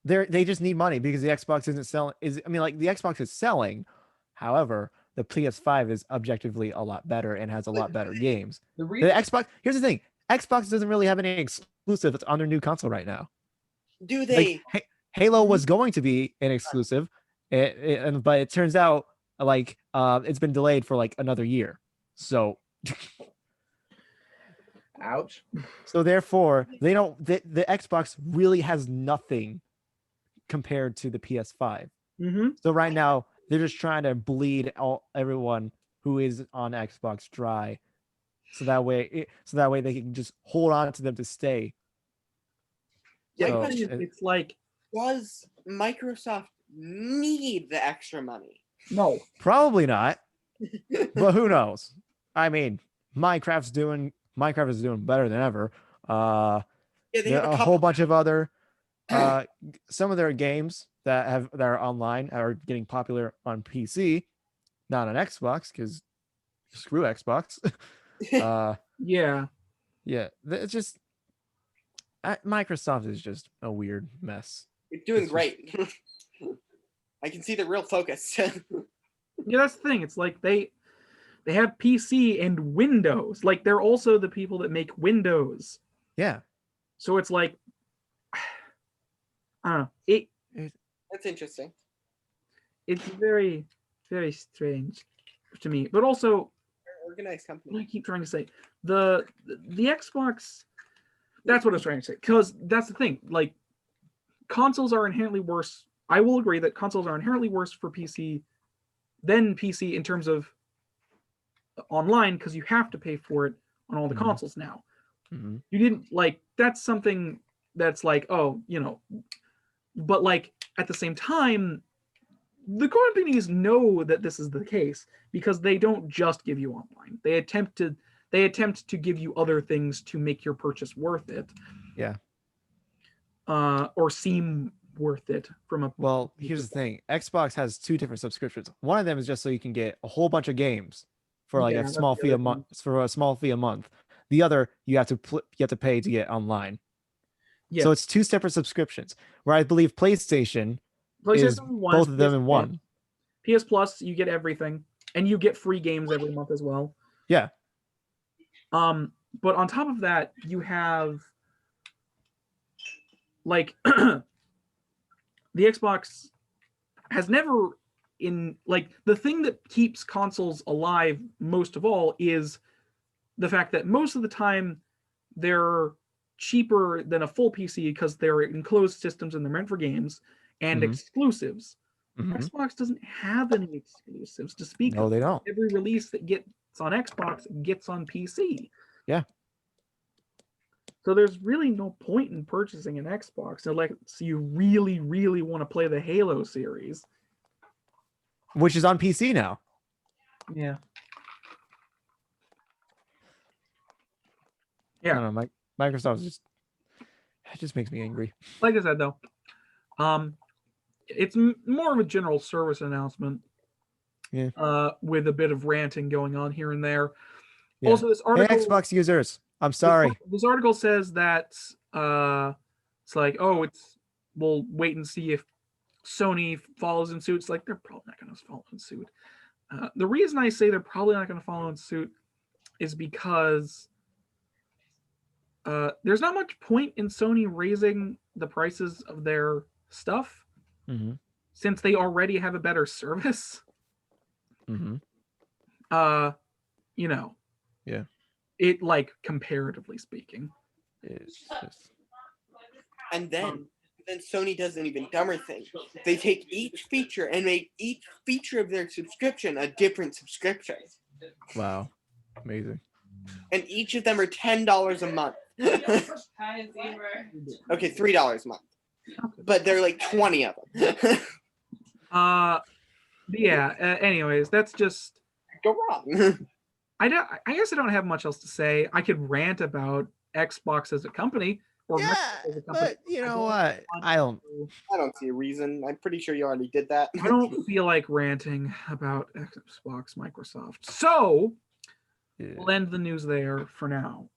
They just need money because the Xbox isn't selling. The Xbox is selling. However, the PS5 is objectively a lot better and has a lot better games. the The reason Xbox. Here's the thing. Xbox doesn't really have any exclusive that's on their new console right now. Do they? Like, Halo was going to be an exclusive, but it turns out like it's been delayed for like another year. So ouch. so therefore they don't. The Xbox really has nothing compared to the PS5. Mm-hmm. So right now they're just trying to bleed everyone who is on Xbox dry, so that way they can just hold on to them to stay. So, It's like, Does Microsoft need the extra money? no. probably not, but who knows? I mean, Minecraft's doing Minecraft is doing better than ever. Yeah, they There have are a whole bunch of other some of their games that are online are getting popular on PC, not on Xbox, because screw Xbox. Yeah. Yeah, it's just Microsoft is just a weird mess. You're doing It's just- great. I can see the real focus. Yeah, that's the thing. It's like they have PC and Windows. Like they're also the people that make Windows. Yeah, So it's like I don't know. That's interesting. It's very, very strange to me. But also, Organized what do company. I keep trying to say? The Xbox. That's what I was trying to say. Because that's the thing. Like, consoles are inherently worse. I will agree that consoles are inherently worse for PC than PC in terms of online, because you have to pay for it on all the Mhm. consoles now. hmm You didn't like that's something that's like, oh, but like at the same time, the companies know that this is the case because they don't just give you online. They attempt to give you other things to make your purchase worth it. Yeah. Or seem worth it from a Well, here's the thing: Xbox has 2 different subscriptions. One of them is just so you can get a whole bunch of games for like Yeah, a that's small the fee a other month. For a small fee a month. The other you have to pay to get online. Yes. So it's 2 separate subscriptions. Where I believe PlayStation is PlayStation 1 both is of them PS in one. PS Plus, you get everything, and you get free games every month as well. Yeah. But on top of that, you have like the Xbox has never in like the thing that keeps consoles alive most of all is the fact that most of the time they're cheaper than a full PC because they're enclosed systems and they're meant for games and Mhm. exclusives. Mhm. Xbox doesn't have any exclusives to speak No, of. they don't. Every release that gets on Xbox gets on PC. Yeah. So there's really no point in purchasing an Xbox unless you really, really want to play the Halo series. Which is on PC now. Yeah. I Yeah. don't know. Microsoft just makes me angry. Like I said though, it's more of a general service announcement. Yeah. With a bit of ranting going on here and there. Yeah. Also, this Hey, article Xbox users, I'm sorry. This article says that it's like, oh, we'll wait and see if Sony follows in suit. It's like they're probably not going to follow in suit. The reason I say they're probably not going to follow in suit is because there's not much point in Sony raising the prices of their stuff Mm-hmm. since they already have a better service. Mm-hmm. Yeah. It like comparatively speaking. It's just... And then Sony does an even dumber thing. They take each feature and make each feature of their subscription a different subscription. Wow. Amazing. And each of them are $10 a month. Okay, $3 a month. But they're like 20 of them. Anyways, that's just Go wrong. I guess I don't have much else to say. I could rant about Xbox as a company or Yeah, Microsoft as a company. but you know what? I don't. I don't see a reason. I'm pretty sure you already did that. I don't feel like ranting about Xbox Microsoft. So we'll end the news there for now.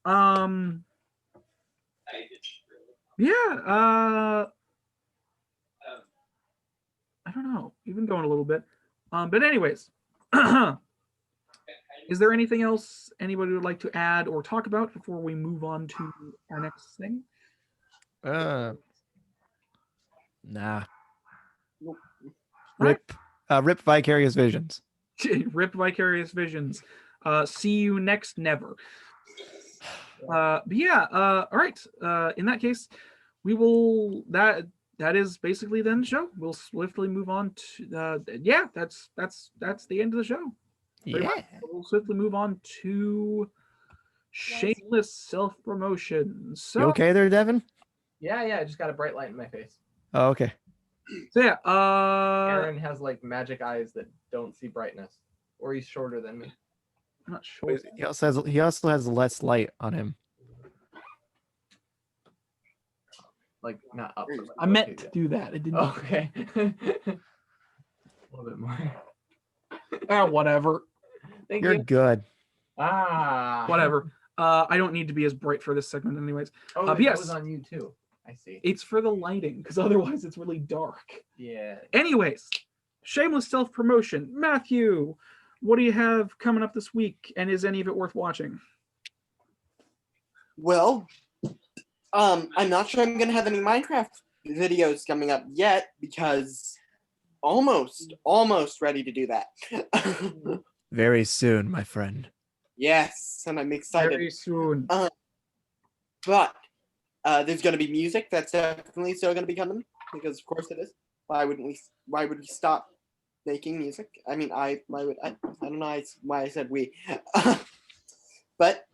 I don't know. Even going a little bit. But anyways, is there anything else anybody would like to add or talk about before we move on to our next thing? Nah. Nope. Rip Vicarious Visions. Rip Vicarious Visions. See you next never. All right. In that case, we will that is basically then the show. We'll swiftly move on to that's the end of the show. Yeah. We'll swiftly move on to shameless self-promotion. So You okay there, Devin? Yeah, I just got a bright light in my face. Oh, okay. So yeah, Aaron has like magic eyes that don't see brightness, or he's shorter than me. I'm not sure. He also has less light on him. Like not up. but I meant okay, to do that. It didn't. yeah. Okay. A little bit more. Whatever. Thank You're you. good. Whatever. I don't need to be as bright for this segment, anyways. Oh, but that yes. was on you too. I see. It's for the lighting, because otherwise it's really dark. Yeah. Anyways, shameless self-promotion. Matthew, what do you have coming up this week, and is any of it worth watching? Well, I'm not sure I'm gonna have any Minecraft videos coming up yet because almost ready to do that. Very soon, my friend. Yes, and I'm excited. Very soon. But there's gonna be music that's definitely still gonna be coming because of course it is. Why would we stop making music? I mean, I don't know why I said we. But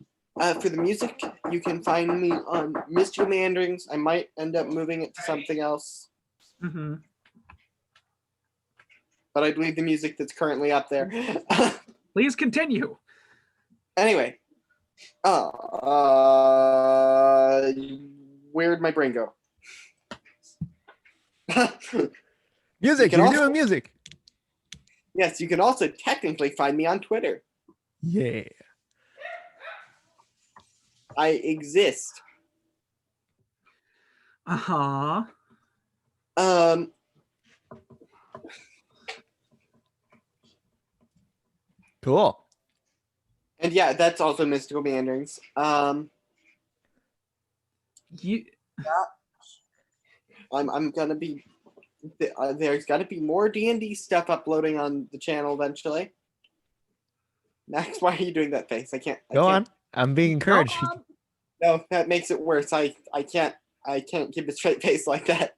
for the music, you can find me on Mystical Meanderings. I might end up moving it to something else. Mm-hmm. But I believe the music that's currently up there. Please continue. Anyway. Where'd my brain go? Music, you're doing music. Yes, you can also technically find me on Twitter. Yeah. I exist. Uh-huh. Cool. And yeah, that's also Mystical Meanderings. I'm gonna be there's gotta be more D&D stuff uploading on the channel eventually. Max, why are you doing that face? I can't. Go on. I'm being encouraged. No, that makes it worse. I can't keep a straight face like that.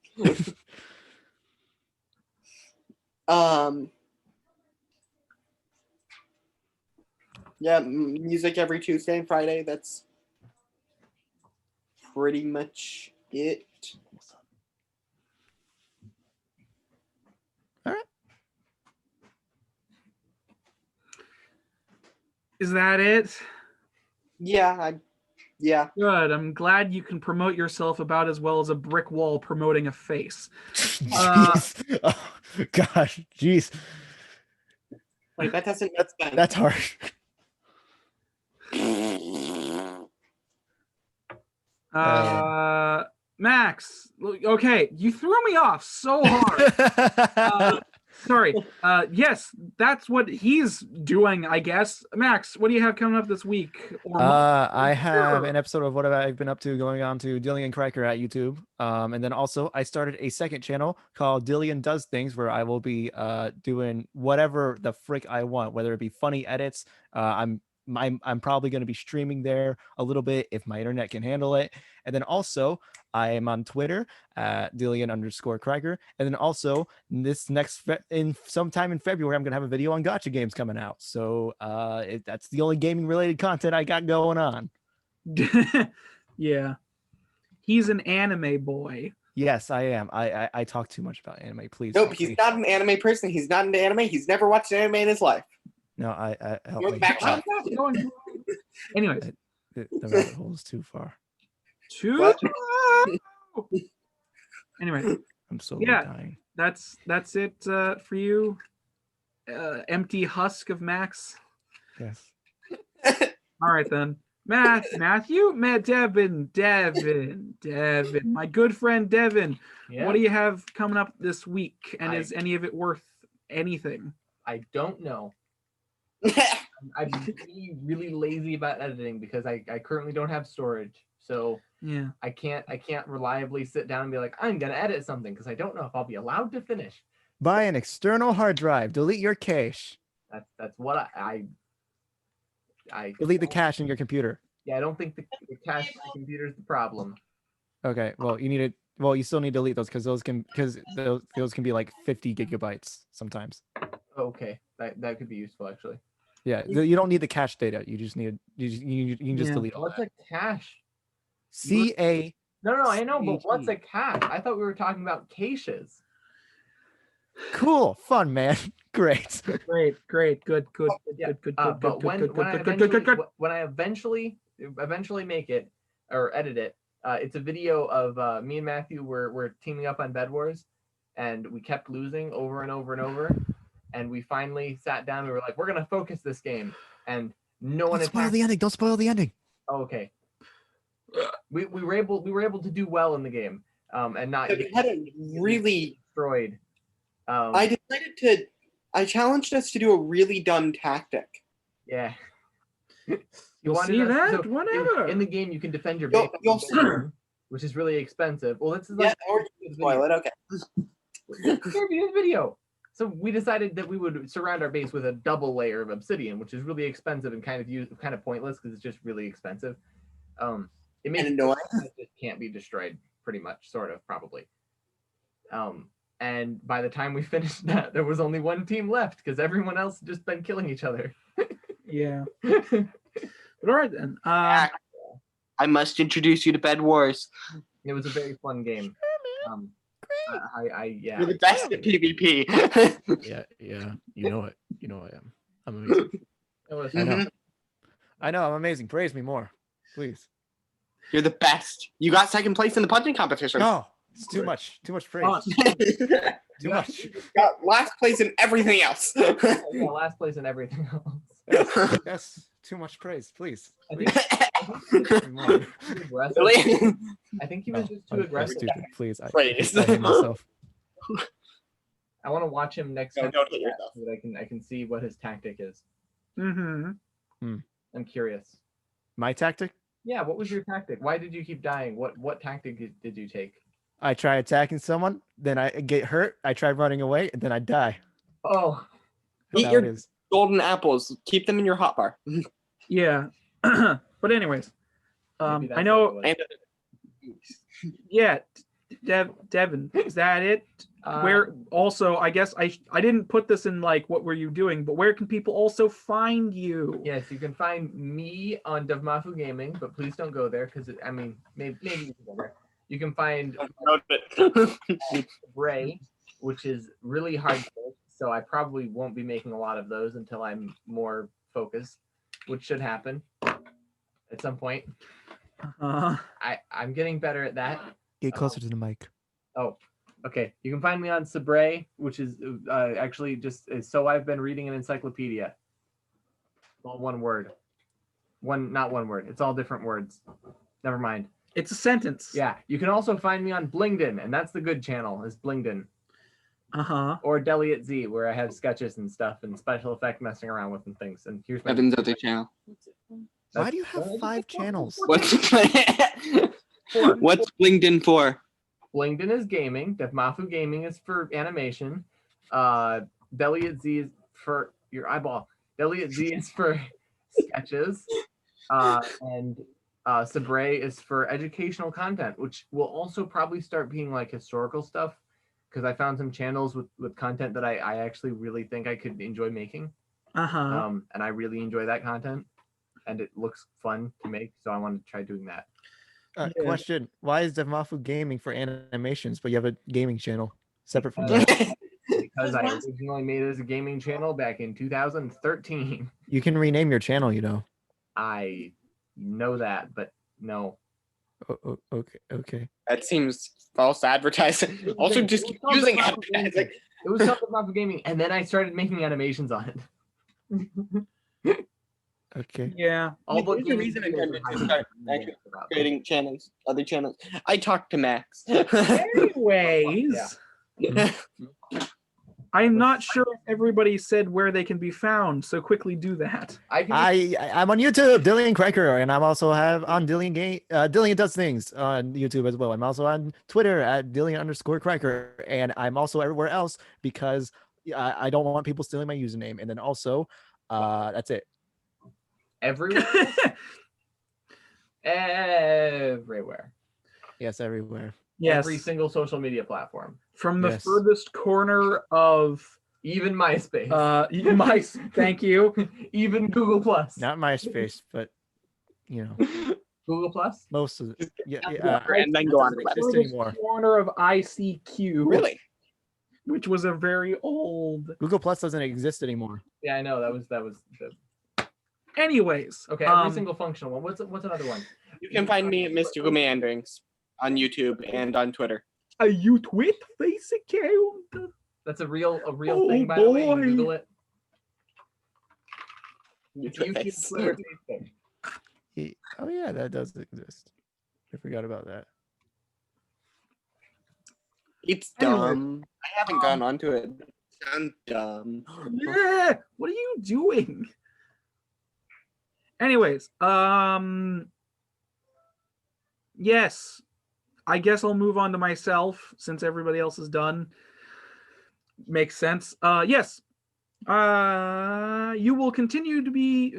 Yeah, music every Tuesday and Friday. That's pretty much it. All right. Is that it? Yeah, yeah. Good. I'm glad you can promote yourself about as well as a brick wall promoting a face. Jeez. Oh, gosh, jeez. Wait, that doesn't make sense. That's harsh. Max, okay, you threw me off so hard. Sorry. Yes, that's what he's doing, I guess. Max, what do you have coming up this week? I have an episode of what I've been up to going on to Dillian Criker at YouTube. And then also I started a second channel called Dillian Does Things, where I will be doing whatever the frick I want, whether it be funny edits. I'm probably going to be streaming there a little bit if my internet can handle it. And then also I am on Twitter at Dillian_Criker. And then also sometime in February, I'm going to have a video on gacha games coming out. So that's the only gaming related content I got going on. Yeah. He's an anime boy. Yes, I am. I talk too much about anime, please. Nope, he's not an anime person. He's not into anime. He's never watched anime in his life. No, I help You're me. back on. Anyways. The rabbit hole is too far. Anyway, I'm so dying. That's it for you. Empty husk of Max. Yes. All right then. Matthew, Devin, my good friend Devin. Yeah. What do you have coming up this week? And is any of it worth anything? I don't know. I'm really lazy about editing because I currently don't have storage. So yeah, I can't reliably sit down and be like, I'm gonna edit something because I don't know if I'll be allowed to finish. Buy an external hard drive. Delete your cache. That's what I delete the cache in your computer. Yeah, I don't think the cache in the computer is the problem. Okay, well you still need to delete those because those can be like 50 gigabytes sometimes. Okay, that could be useful actually. Yeah, you don't need the cache data. You just need you can just delete all What's that. a cache? CA. No, I know, but what's a cache? I thought we were talking about caches. Cool, fun, man. Great. Great, good, Yeah, good, but when I eventually make it or edit it, it's a video of me and Matthew were teaming up on Bed Wars, and we kept losing over and over and over, and we finally sat down. We were like, we're gonna focus this game, and no one Don't spoil attacked. the ending. Don't spoil the ending. Oh, okay. We were able to do well in the game, and not We had a really. destroyed. I challenged us to do a really dumb tactic. Yeah. You'll wanted see us- that so whenever. in the game you can defend your You'll- base, you'll see. which is really expensive. Well, this is Yeah, like or spoil it. Okay. this video. So we decided that we would surround our base with a double layer of obsidian, which is really expensive and kind of pointless because it's just really expensive. It makes And annoying. it just can't be destroyed, pretty much, sort of, probably. And by the time we finished that, there was only one team left because everyone else had just been killing each other. Yeah. But all right then. I must introduce you to Bed Wars. It was a very fun game. Yeah. You're the best at PvP. Yeah. You know it. You know I am. I'm amazing. It was I know. Mhm. I know. I'm amazing. Praise me more, please. You're the best. You got second place in the punching competition. No, it's too much. Too much praise. Too much. Got last place in everything else. Yeah, last place in everything else. Yes. Too much praise, please. I think Praise me more. he was aggressive. Really? I think he was just too I'm aggressive. stupid. Please. I Praise. hate myself. I want to watch him next No, time don't hit yourself. so that I can see what his tactic is. Mm-hmm. I'm curious. My tactic? Yeah, what was your tactic? Why did you keep dying? What tactic did you take? I try attacking someone, then I get hurt. I try running away, and then I die. Oh, Eat That's how your it is. golden apples. Keep them in your hotbar. Yeah. But anyways, maybe that's I know. what it And Yeah, Devin, is that it? was. Where also, I guess I didn't put this in like what were you doing, but where can people also find you? Yes, you can find me on Devmafu Gaming, but please don't go there because I mean maybe you can go there. You can find Ray, which is really hard to make, so I probably won't be making a lot of those until I'm more focused, which should happen at some point. I'm getting better at that. Get closer to the mic. Oh, okay. You can find me on Sabre, which is actually just so I've been reading an encyclopedia. All one word. Not one word. It's all different words. Never mind. It's a sentence. Yeah. You can also find me on Blingdon, and that's the good channel, is Blingdon. Uh-huh. Or Deliat Z, where I have sketches and stuff and special effect messing around with and things. And here's my Evan's other channel. Why do you have 5 channels? What's LinkedIn for? Blingdon is gaming. Devmafu Gaming is for animation. Deliat Z is for your eyeball. Deliat Z is for sketches. And Sabre is for educational content, which will also probably start being like historical stuff because I found some channels with content that I actually really think I could enjoy making. Uh-huh. And I really enjoy that content and it looks fun to make. So I want to try doing that. Yeah. Question: why is Devmafu Gaming for animations, but you have a gaming channel separate from Uh, that? Because I originally made it as a gaming channel back in 2013. You can rename your channel, you know. I know that, but no. Okay. That seems false advertising. Also, just keep using advertising. It was something about the gaming, and then I started making animations on it. Okay. Yeah. All but There's a reason I tended to start actually creating channels, other channels. I talked to Max. Anyways, I'm not sure if everybody said where they can be found, so quickly do that. I'm I'm on YouTube, Dillian Cracker, and I'm also have on Dillian Does Things on YouTube as well. I'm also on Twitter at Dillian_Cracker, and I'm also everywhere else because I don't want people stealing my username. And then also, that's it. everywhere. Everywhere. Yes, everywhere. Yes. Every single social media platform. From the Yes. furthest corner of Even MySpace. thank you. Even Google Plus. Not MySpace, but you know, Google Plus? most of it. Yeah. And then go on to the Just website. Furthest anymore. corner of ICQ. Really? which was a very old. Google Plus doesn't exist anymore. Yeah, I know that was the Anyways, okay. Every single functional one. What's another one? You can find me at Mystical Meanderings on YouTube and on Twitter. a you tweet face account. That's a real Oh, thing, by the way. You boy. Google it. You YouTube, Twitter, Facebook. Oh yeah, that does exist. I forgot about that. It's Anyway. dumb. I haven't gone onto it. I'm dumb. Yeah, what are you doing? Anyways, yes, I guess I'll move on to myself since everybody else is done. Makes sense. Yes, you will continue to be.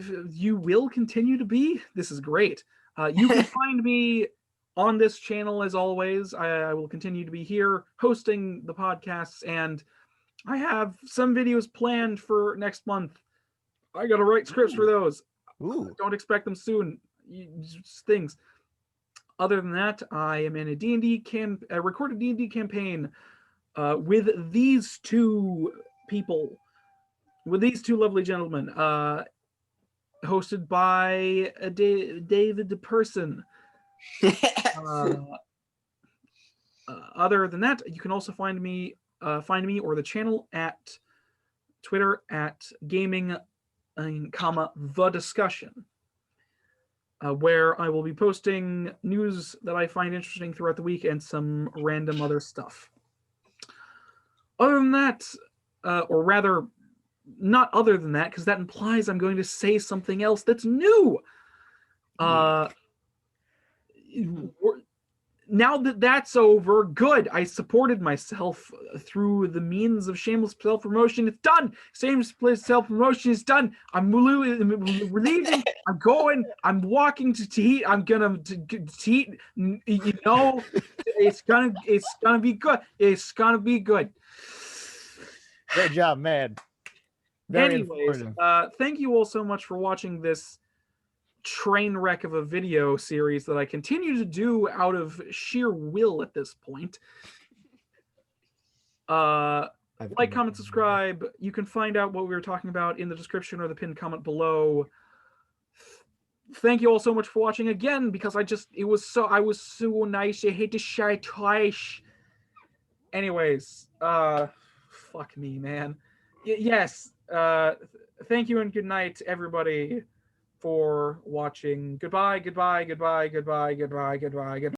This is great. You can find me on this channel as always. I will continue to be here hosting the podcasts, and I have some videos planned for next month. I gotta write scripts for those. Ooh. Don't expect them soon. Just things. Other than that, I am in a recorded D&D campaign with these two people, with these two lovely gentlemen, hosted by David Person. Other than that, you can also find me or the channel at Twitter at gaming, the discussion, where I will be posting news that I find interesting throughout the week and some random other stuff. Other than that, or rather, not other than that, because that implies I'm going to say something else that's new. Now that that's over, good. I supported myself through the means of shameless self-promotion. It's done. Shameless self-promotion is done. I'm relieving. I'm going. I'm walking to eat. I'm gonna to eat. You know, it's gonna be good. It's gonna be good. Great job, man. Very Anyways, informative. thank you all so much for watching this train wreck of a video series that I continue to do out of sheer will at this point. Like, comment, subscribe. You can find out what we were talking about in the description or the pinned comment below. Thank you all so much for watching again, because I was so nice. I hate to shy twice. Anyways, fuck me, man. Yes. Thank you and good night, everybody, for watching. Goodbye, goodbye, goodbye, goodbye, goodbye, goodbye, goodbye.